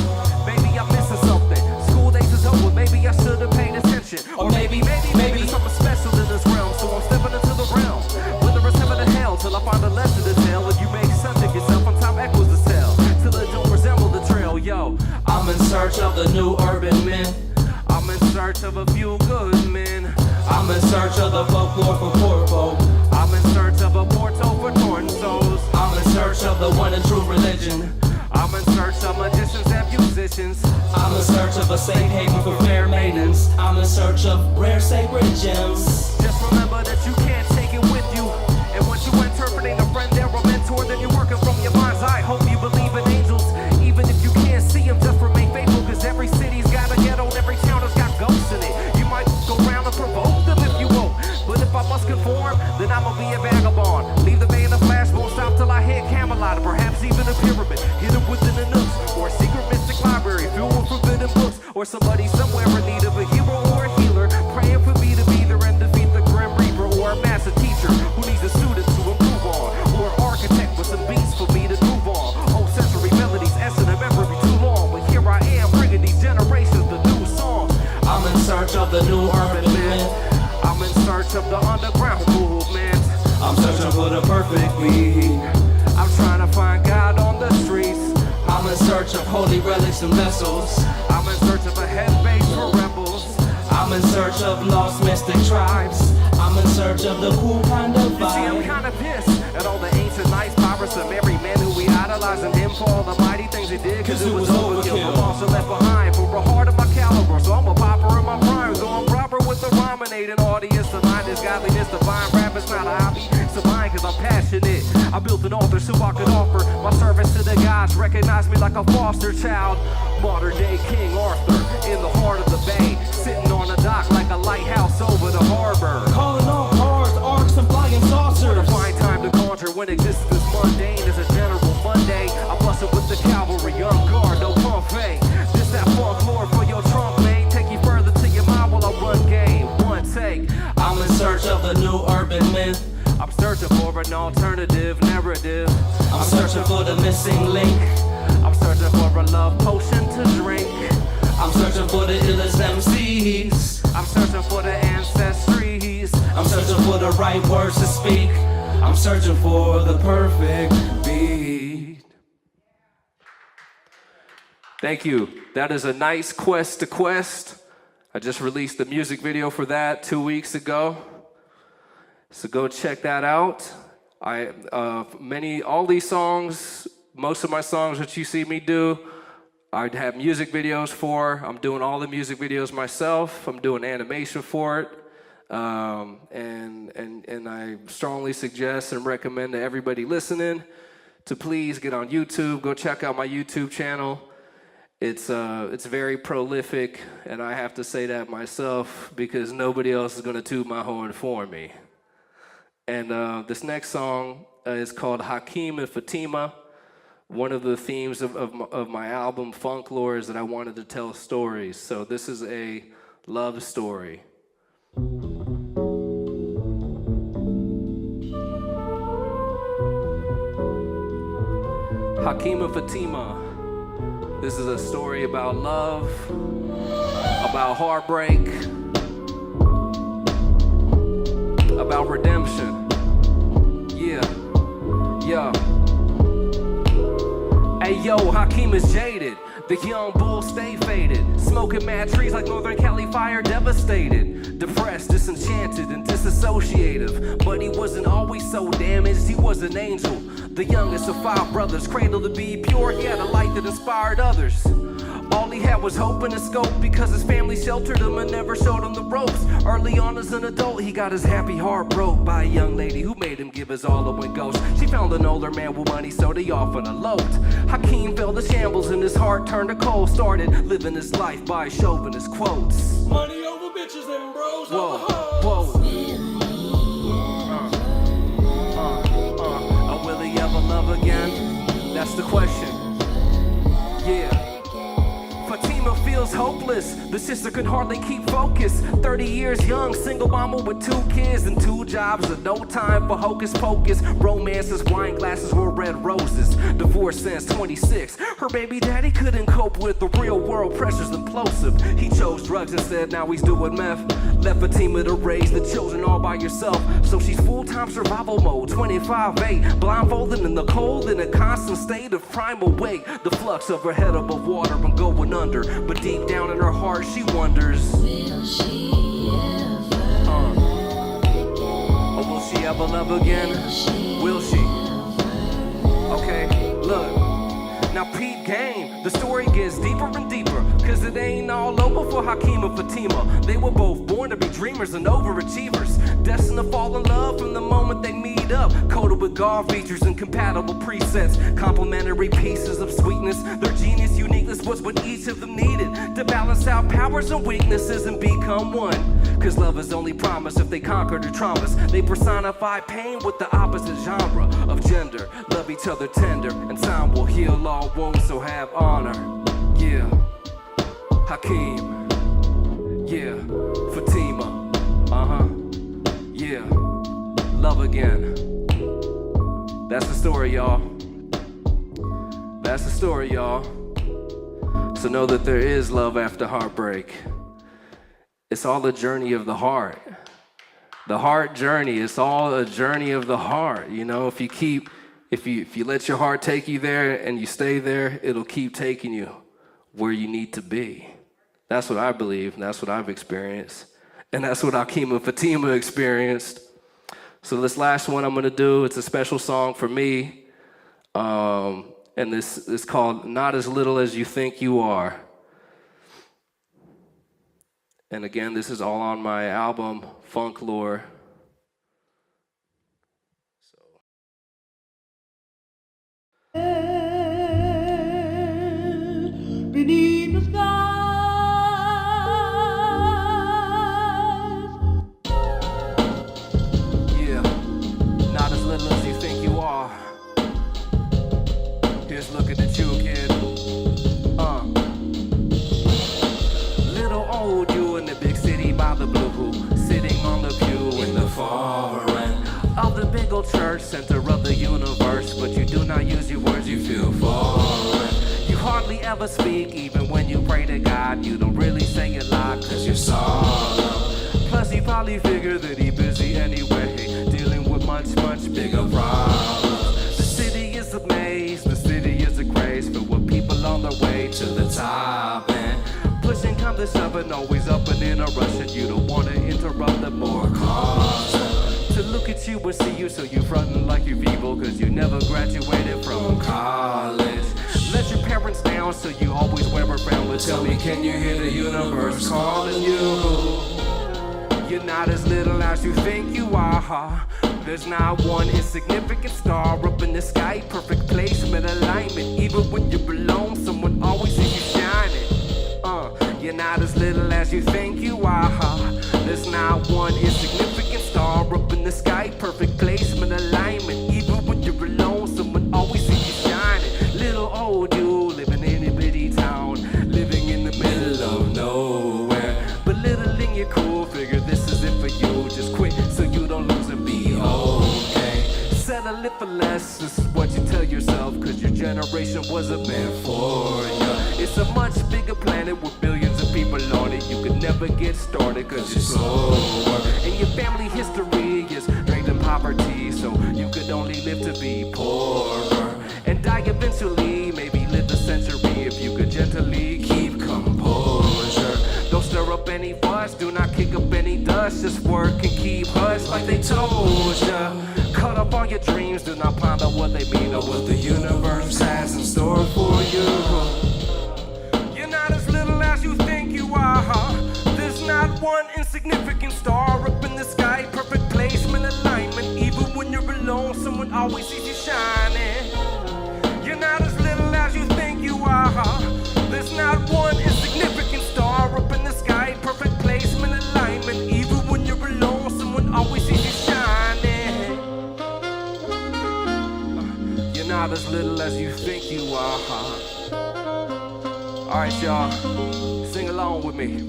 S11: Maybe I'm missing something. School days is over, maybe I should have paid attention, or maybe there's something special in this realm, so I'm stepping into the realm. Whether it's heaven or hell, till I find a lesson to tell, and you make sense of yourself on top echoes to sell, till it don't resemble the trail. Yo, I'm in search of the new urban men. I'm in search of a few good men. I'm in search of the folklore for poor folk. I'm in search of a portal for torn souls. I'm in search of the one and true religion. I'm in search of magicians and musicians. I'm in search of a safe haven for fair maidens. I'm in search of rare sacred gems. Just remember that you can't take it with you. And once you interpreting a friend or a mentor, then you're working from your mind's eye. Hope you believe in angels. Even if you can't see them, just remain faithful, cause every city's got a ghetto and every town has got ghosts in it. You might go around and provoke them if you won't, but if I must conform, then I'ma be a vagabond. Leave the bay in a flash, won't stop till I hit Camelot, or perhaps even a pyramid, hidden within the nooks, or a secret mystic library filled with forbidden books, or somebody somewhere in need of a hero or a healer, praying for me to be there and defeat the Grim Reaper, or a master teacher who needs a student to improve on, or an architect with some beats for me to move on. Old century melodies, essence of memory too long, but here I am bringing these generations the new songs. I'm in search of the new urban man. I'm in search of the underground movement. I'm searching for the perfect me. I'm trying to find God on the streets. I'm in search of holy relics and vessels. I'm in search of a headbase for rebels. I'm in search of lost mystic tribes. I'm in search of the cool kind of vibe. You see, I'm kind of pissed at all the ancient nice pirates of every man who we idolize and him for all the mighty things he did, cause it was overkill. I'm also left behind for a heart of my caliber, so I'm a popper in my prime, going proper with the rhyminating audience. The line is godliness, divine rap is not a hobby, it's a mind cause I'm passionate. I built an altar so I could offer my service to the gods, recognize me like a foster child. Modern day King Arthur in the heart of the bay, sitting on a dock like a lighthouse over the harbor, calling all cars, arcs, and flying saucers. What a fine time to conjure when existence is mundane as a general Monday. I busted with the cavalry, young guard, no buffet. This that funk an alternative narrative.
S10: I'm searching for the missing link.
S11: I'm searching for a love potion to drink.
S10: I'm searching for the illest MCs.
S11: I'm searching for the ancestries.
S10: I'm searching for the right words to speak. I'm searching for the perfect beat.
S11: Thank you. That is a nice quest to quest. I just released the music video for that 2 weeks ago. So go check that out. All these songs, most of my songs that you see me do, I have music videos for. I'm doing all the music videos myself. I'm doing animation for it. And I strongly suggest and recommend to everybody listening to please get on YouTube. Go check out my YouTube channel. It's very prolific, and I have to say that myself because nobody else is going to toot my horn for me. And this next song is called Hakeem and Fatima. One of the themes of my album, Funk Lore, is that I wanted to tell stories. So this is a love story. Hakeem and Fatima. This is a story about love, about heartbreak, about redemption. Yeah. Hey yo, Hakeem is jaded. The young bull stay faded. Smoking mad trees like Northern Cali fire devastated. Depressed, disenchanted, and disassociative. But he wasn't always so damaged, he was an angel. The youngest of 5 brothers, cradled to be pure, he had a light that inspired others. All he had was hope in his scope because his family sheltered him and never showed him the ropes. Early on as an adult, he got his happy heart broke by a young lady who made him give his all to one ghost. She found an older man with money, so they often eloped. Hakeem fell to shambles and his heart turned to cold. Started living his life by chauvinist quotes.
S10: Money over bitches and bros
S11: Whoa,
S10: over hoes.
S11: whoa. Will he ever love again? That's the question. Yeah. Fatima feels hopeless. The sister can hardly keep focus. 30 years young, single mama with 2 kids and 2 jobs and no time for hocus pocus. Romances, wine glasses, or red roses. Divorced since 26. Her baby daddy couldn't cope with the real world pressures implosive. He chose drugs instead, now he's doing meth. Left Fatima to raise the children all by herself. So she's full-time survival mode, 25/8. Blindfolded in the cold in a constant state of primal weight. The flux of her head above water and going under. But deep down in her heart she wonders, will she ever will she ever love again? Will she? Okay, look. Now peep game, the story gets deeper and deeper. Cause it ain't all over for Hakeem and Fatima. They were both born to be dreamers and overachievers. Destined to fall in love from the moment they meet up. Coded with God features and compatible presets. Complementary pieces of sweetness. Their genius uniqueness was what each of them needed. To balance out powers and weaknesses and become one. Cause love is only promised if they conquer their traumas. They personify pain with the opposite genre of gender. Love each other tender and time will heal all wounds, so have honor. Yeah. Hakeem, yeah, Fatima, yeah, love again. That's the story, y'all. That's the story, y'all. So know that there is love after heartbreak. It's all a journey of the heart. The heart journey, it's all a journey of the heart. You know, if you let your heart take you there and you stay there, it'll keep taking you where you need to be. That's what I believe, and that's what I've experienced. And that's what Hakeem and Fatima experienced. So this last one I'm gonna do, it's a special song for me. And this is called Not As Little As You Think You Are. And again, this is all on my album, Funk Lore.
S12: Beneath the skies,
S11: yeah, not as little as you think you are. Here's looking at you, kid. Little old you in the big city by the blue, sitting on the pew in ever speak, even when you pray to God. You don't really say a lot, cause you're solemn. Plus he probably figured that he busy anyway, dealing with much, much bigger problems. The city is a maze, the city is a craze, filled with people on their way to the top. And pushing come the shoving, always up and in a rush, and you don't wanna interrupt the more cause. To look at you and see you, so you frontin' like you're evil, cause you never graduated from college. Let your parents down, so you always wear a frown. But tell me, can you hear the universe calling you? You're not as little as you think you are. There's not one insignificant star up in the sky. Perfect placement, alignment. Even when you're alone, someone always sees you shining. You're not as little as you think you are. There's not one insignificant star up in the sky. Perfect placement, alignment. Even when you're alone, someone always sees you shining. Little old you living in a bitty town, living in the middle of nowhere. Belittling your cool, figure this is it for you. Just quit so you don't lose and be okay. Settle it for less, this is what you tell yourself, cause your generation wasn't meant for you. It's a much bigger planet with billions of people on it. You could never get started cause you're slower. And your family history is drained in poverty, so you could only live to be poorer. And die eventually, maybe live a century if you could gently keep composure. Don't stir up any fuss, do not kick up any dust. Just work and keep hush like they told ya. Cut up all your dreams, do not ponder what they mean or what the universe has in store for you. You're not as little as you think you are. There's not one insignificant star up in the sky. Perfect placement, alignment. Even when you're alone, someone always sees you shining. You're not as little as you think you are. There's not one insignificant star up in the sky. Perfect placement, alignment. Even when you're alone, someone always sees you shining. You're not as little as you think you are. Alright, y'all, sing along with me.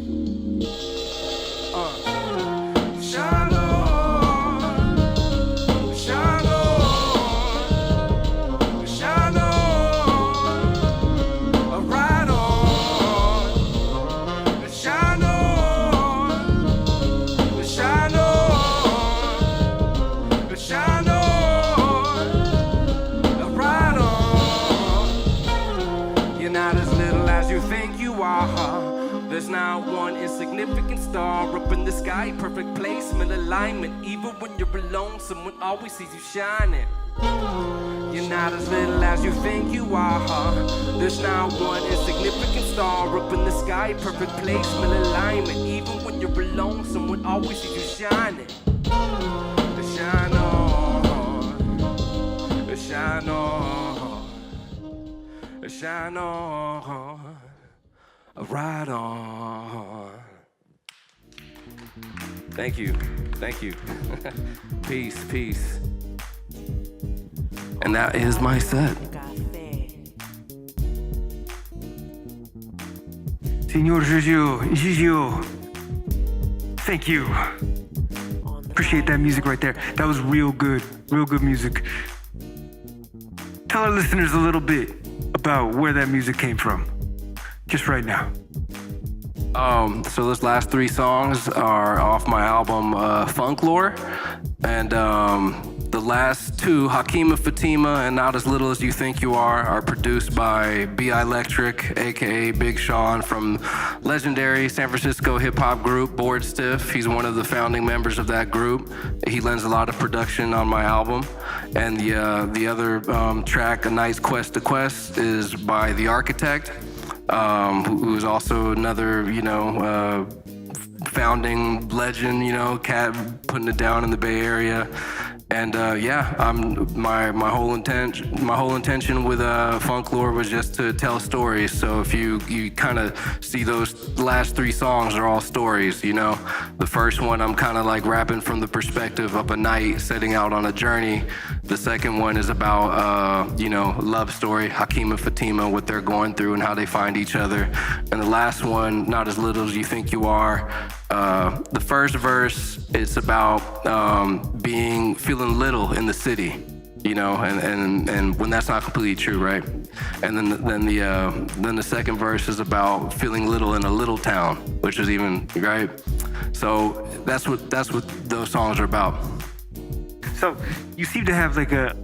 S11: Shine on, shine on, shine on, right on, shine on, shine on, shine on, right on. You're not as little as you think you are. There's not one insignificant star up in the sky. Perfect placement, alignment. Even when you're alone, someone always sees you shining. You're not as little as you think you are. There's not one insignificant star up in the sky. Perfect placement, alignment. Even when you're alone, someone always sees you shining. Shine on, shine on, shine on, right on. Thank you, thank you. Peace, peace. And that is my set.
S2: Señor Gigio, thank you. Appreciate that music right there. That was real good music. Tell our listeners a little bit about where that music came from, just right now.
S11: So those last three songs are off my album Funk Lore, and the last two, Hakima Fatima and Not As Little As You Think You are produced by B.I. Electric, aka Big Sean, from legendary San Francisco hip-hop group Board Stiff. He's one of the founding members of that group. He lends a lot of production on my album. And the other track, A Night's Quest to Quest, is by The Architect, who is also another, founding legend, cat putting it down in the Bay Area. And my whole intention with Funk Lore was just to tell stories. So if you kind of see those last three songs are all stories, The first one I'm kind of like rapping from the perspective of a night setting out on a journey. The second one is about love story, Hakeem and Fatima, what they're going through and how they find each other. And the last one, Not As Little As You Think You Are. The first verse, it's about feeling little in the city.
S13: you know, and when that's not completely true, right? And then the second verse is about feeling little in a little town, which is even, right? So that's what those songs are about.
S14: So you seem to have like a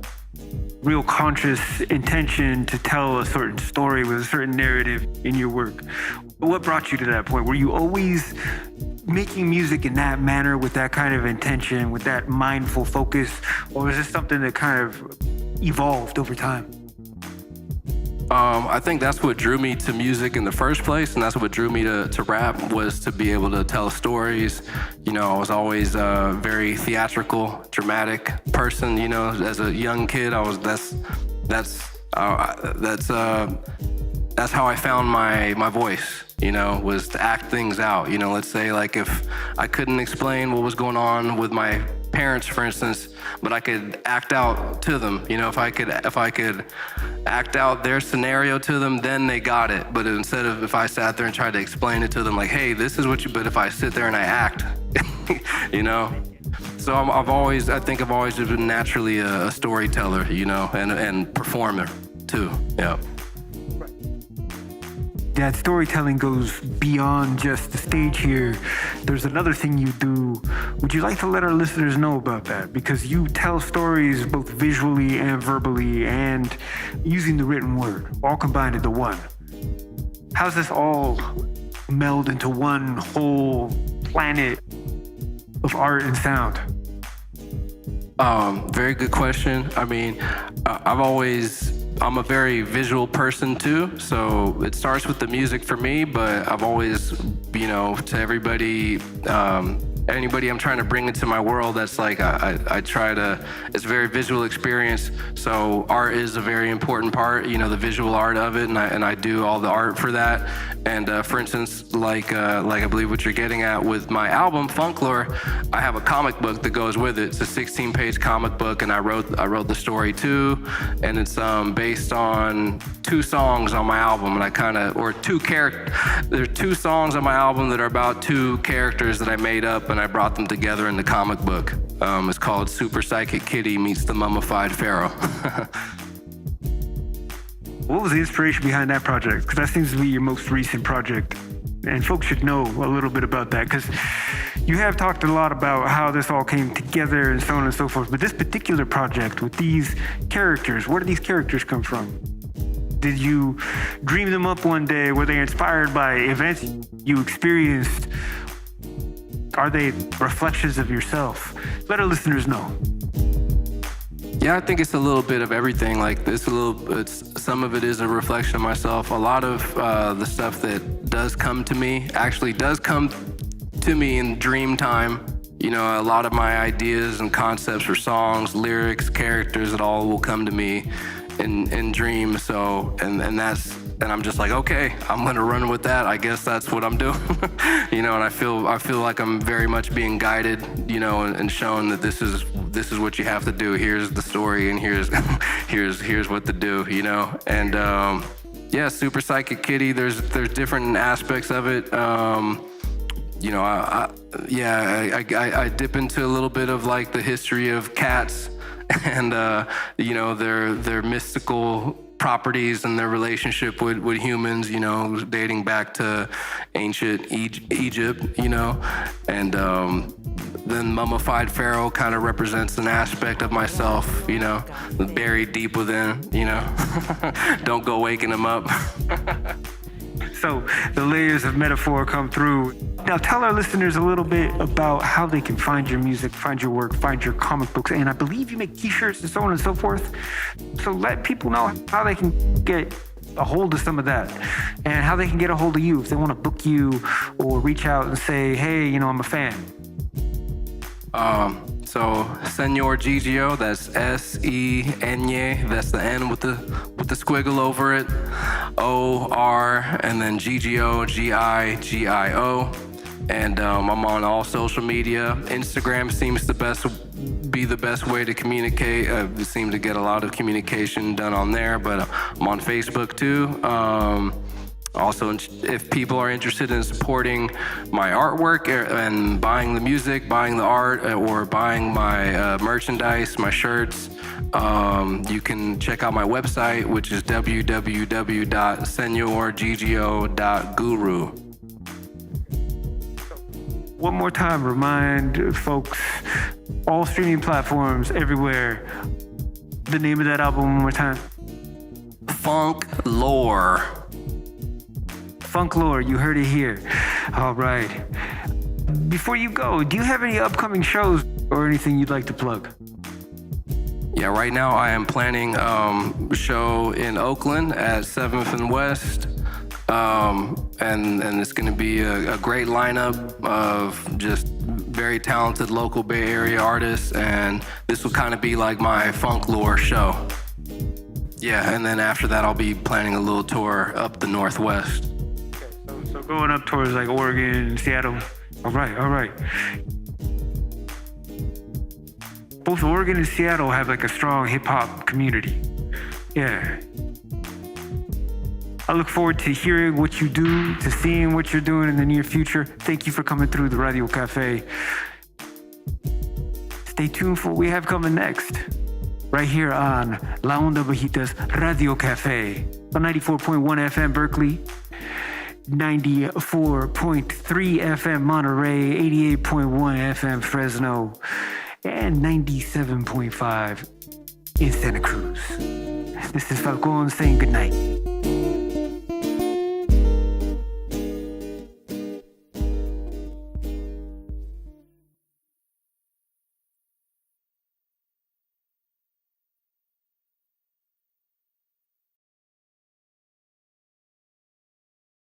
S14: real conscious intention to tell a certain story with a certain narrative in your work. What brought you to that point? Were you always making music in that manner, with that kind of intention, with that mindful focus, or is this something that kind of evolved over time?
S13: I think that's what drew me to music in the first place, and that's what drew me to rap, was to be able to tell stories. You know, I was always a very theatrical, dramatic person. You know, as a young kid, that's how I found my voice. You know, was to act things out. You know, let's say like if I couldn't explain what was going on with my parents, for instance, but I could act out to them. You know, if I could act out their scenario to them, then they got it. But instead of if I sat there and tried to explain it to them, like, hey, this is what you. But if I sit there and I act, you know. So I've always just been naturally a storyteller, you know, and performer too. Yeah.
S14: That storytelling goes beyond just the stage here. There's another thing you do. Would you like to let our listeners know about that? Because you tell stories both visually and verbally and using the written word, all combined into one. How's this all meld into one whole planet of art and sound?
S13: Very good question. I mean, I'm a very visual person too, so it starts with the music for me, but I've always, you know, to everybody, anybody I'm trying to bring into my world, that's like, I try to, it's a very visual experience, so art is a very important part, you know, the visual art of it, and I do all the art for that. And for instance, like I believe what you're getting at with my album, Funklore, I have a comic book that goes with it. It's a 16-page comic book, and I wrote the story too, and it's based on 2 songs on my album, and there are 2 songs on my album that are about 2 characters that I made up, and I brought them together in the comic book. It's called Super Psychic Kitty Meets the Mummified Pharaoh.
S14: What was the inspiration behind that project? Because that seems to be your most recent project. And folks should know a little bit about that, because you have talked a lot about how this all came together and so on and so forth. But this particular project with these characters, where did these characters come from? Did you dream them up one day? Were they inspired by events you experienced? Are they reflections of yourself? Let our listeners know.
S13: Yeah, I think it's a little bit of everything. Like some of it is a reflection of myself. A lot of the stuff that does come to me actually does come to me in dream time. You know, a lot of my ideas and concepts for songs, lyrics, characters, it all will come to me in dreams. So, and I'm just like, okay, I'm gonna run with that. I guess that's what I'm doing. You know, and I feel like I'm very much being guided, you know, and shown that this is what you have to do. Here's the story, and here's what to do, you know. And yeah, Super Psychic Kitty. There's different aspects of it. You know, I dip into a little bit of like the history of cats, and you know, their mystical properties and their relationship with humans, you know, dating back to ancient Egypt, you know. And then Mummified Pharaoh kind of represents an aspect of myself, you know, buried deep within, you know. Don't go waking them up.
S14: So the layers of metaphor come through. Now tell our listeners a little bit about how they can find your music, find your work, find your comic books, and I believe you make t-shirts and so on and so forth. So let people know how they can get a hold of some of that, and how they can get a hold of you if they want to book you or reach out and say, hey, you know, I'm a fan.
S13: So Señor Gigio, that's S-E-N-Y, that's the N with the squiggle over it, O-R, and then Gigio, G-I-G-I-O. And I'm on all social media. Instagram seems to be the best way to communicate. I seem to get a lot of communication done on there, but I'm on Facebook too. Also, if people are interested in supporting my artwork and buying the music, buying the art, or buying my merchandise, my shirts, you can check out my website, which is www.señorgigio.guru.
S14: One more time, remind folks, all streaming platforms everywhere, the name of that album one more time.
S13: Funk Lore.
S14: Funk Lore, you heard it here. All right. Before you go, do you have any upcoming shows or anything you'd like to plug?
S13: Yeah, right now I am planning a show in Oakland at 7th and West. And it's going to be a great lineup of just very talented local Bay Area artists. And this will kind of be like my Funk Lore show. Yeah, and then after that, I'll be planning a little tour up the Northwest.
S14: So going up towards like Oregon and Seattle. All right. Both Oregon and Seattle have like a strong hip hop community. Yeah. I look forward to hearing what you do, to seeing what you're doing in the near future. Thank you for coming through the Radio Café. Stay tuned for what we have coming next. Right here on La Onda Bajita's Radio Café on 94.1 FM Berkeley, 94.3 FM Monterey, 88.1 FM Fresno, and 97.5 in Santa Cruz. This is Falcon saying goodnight.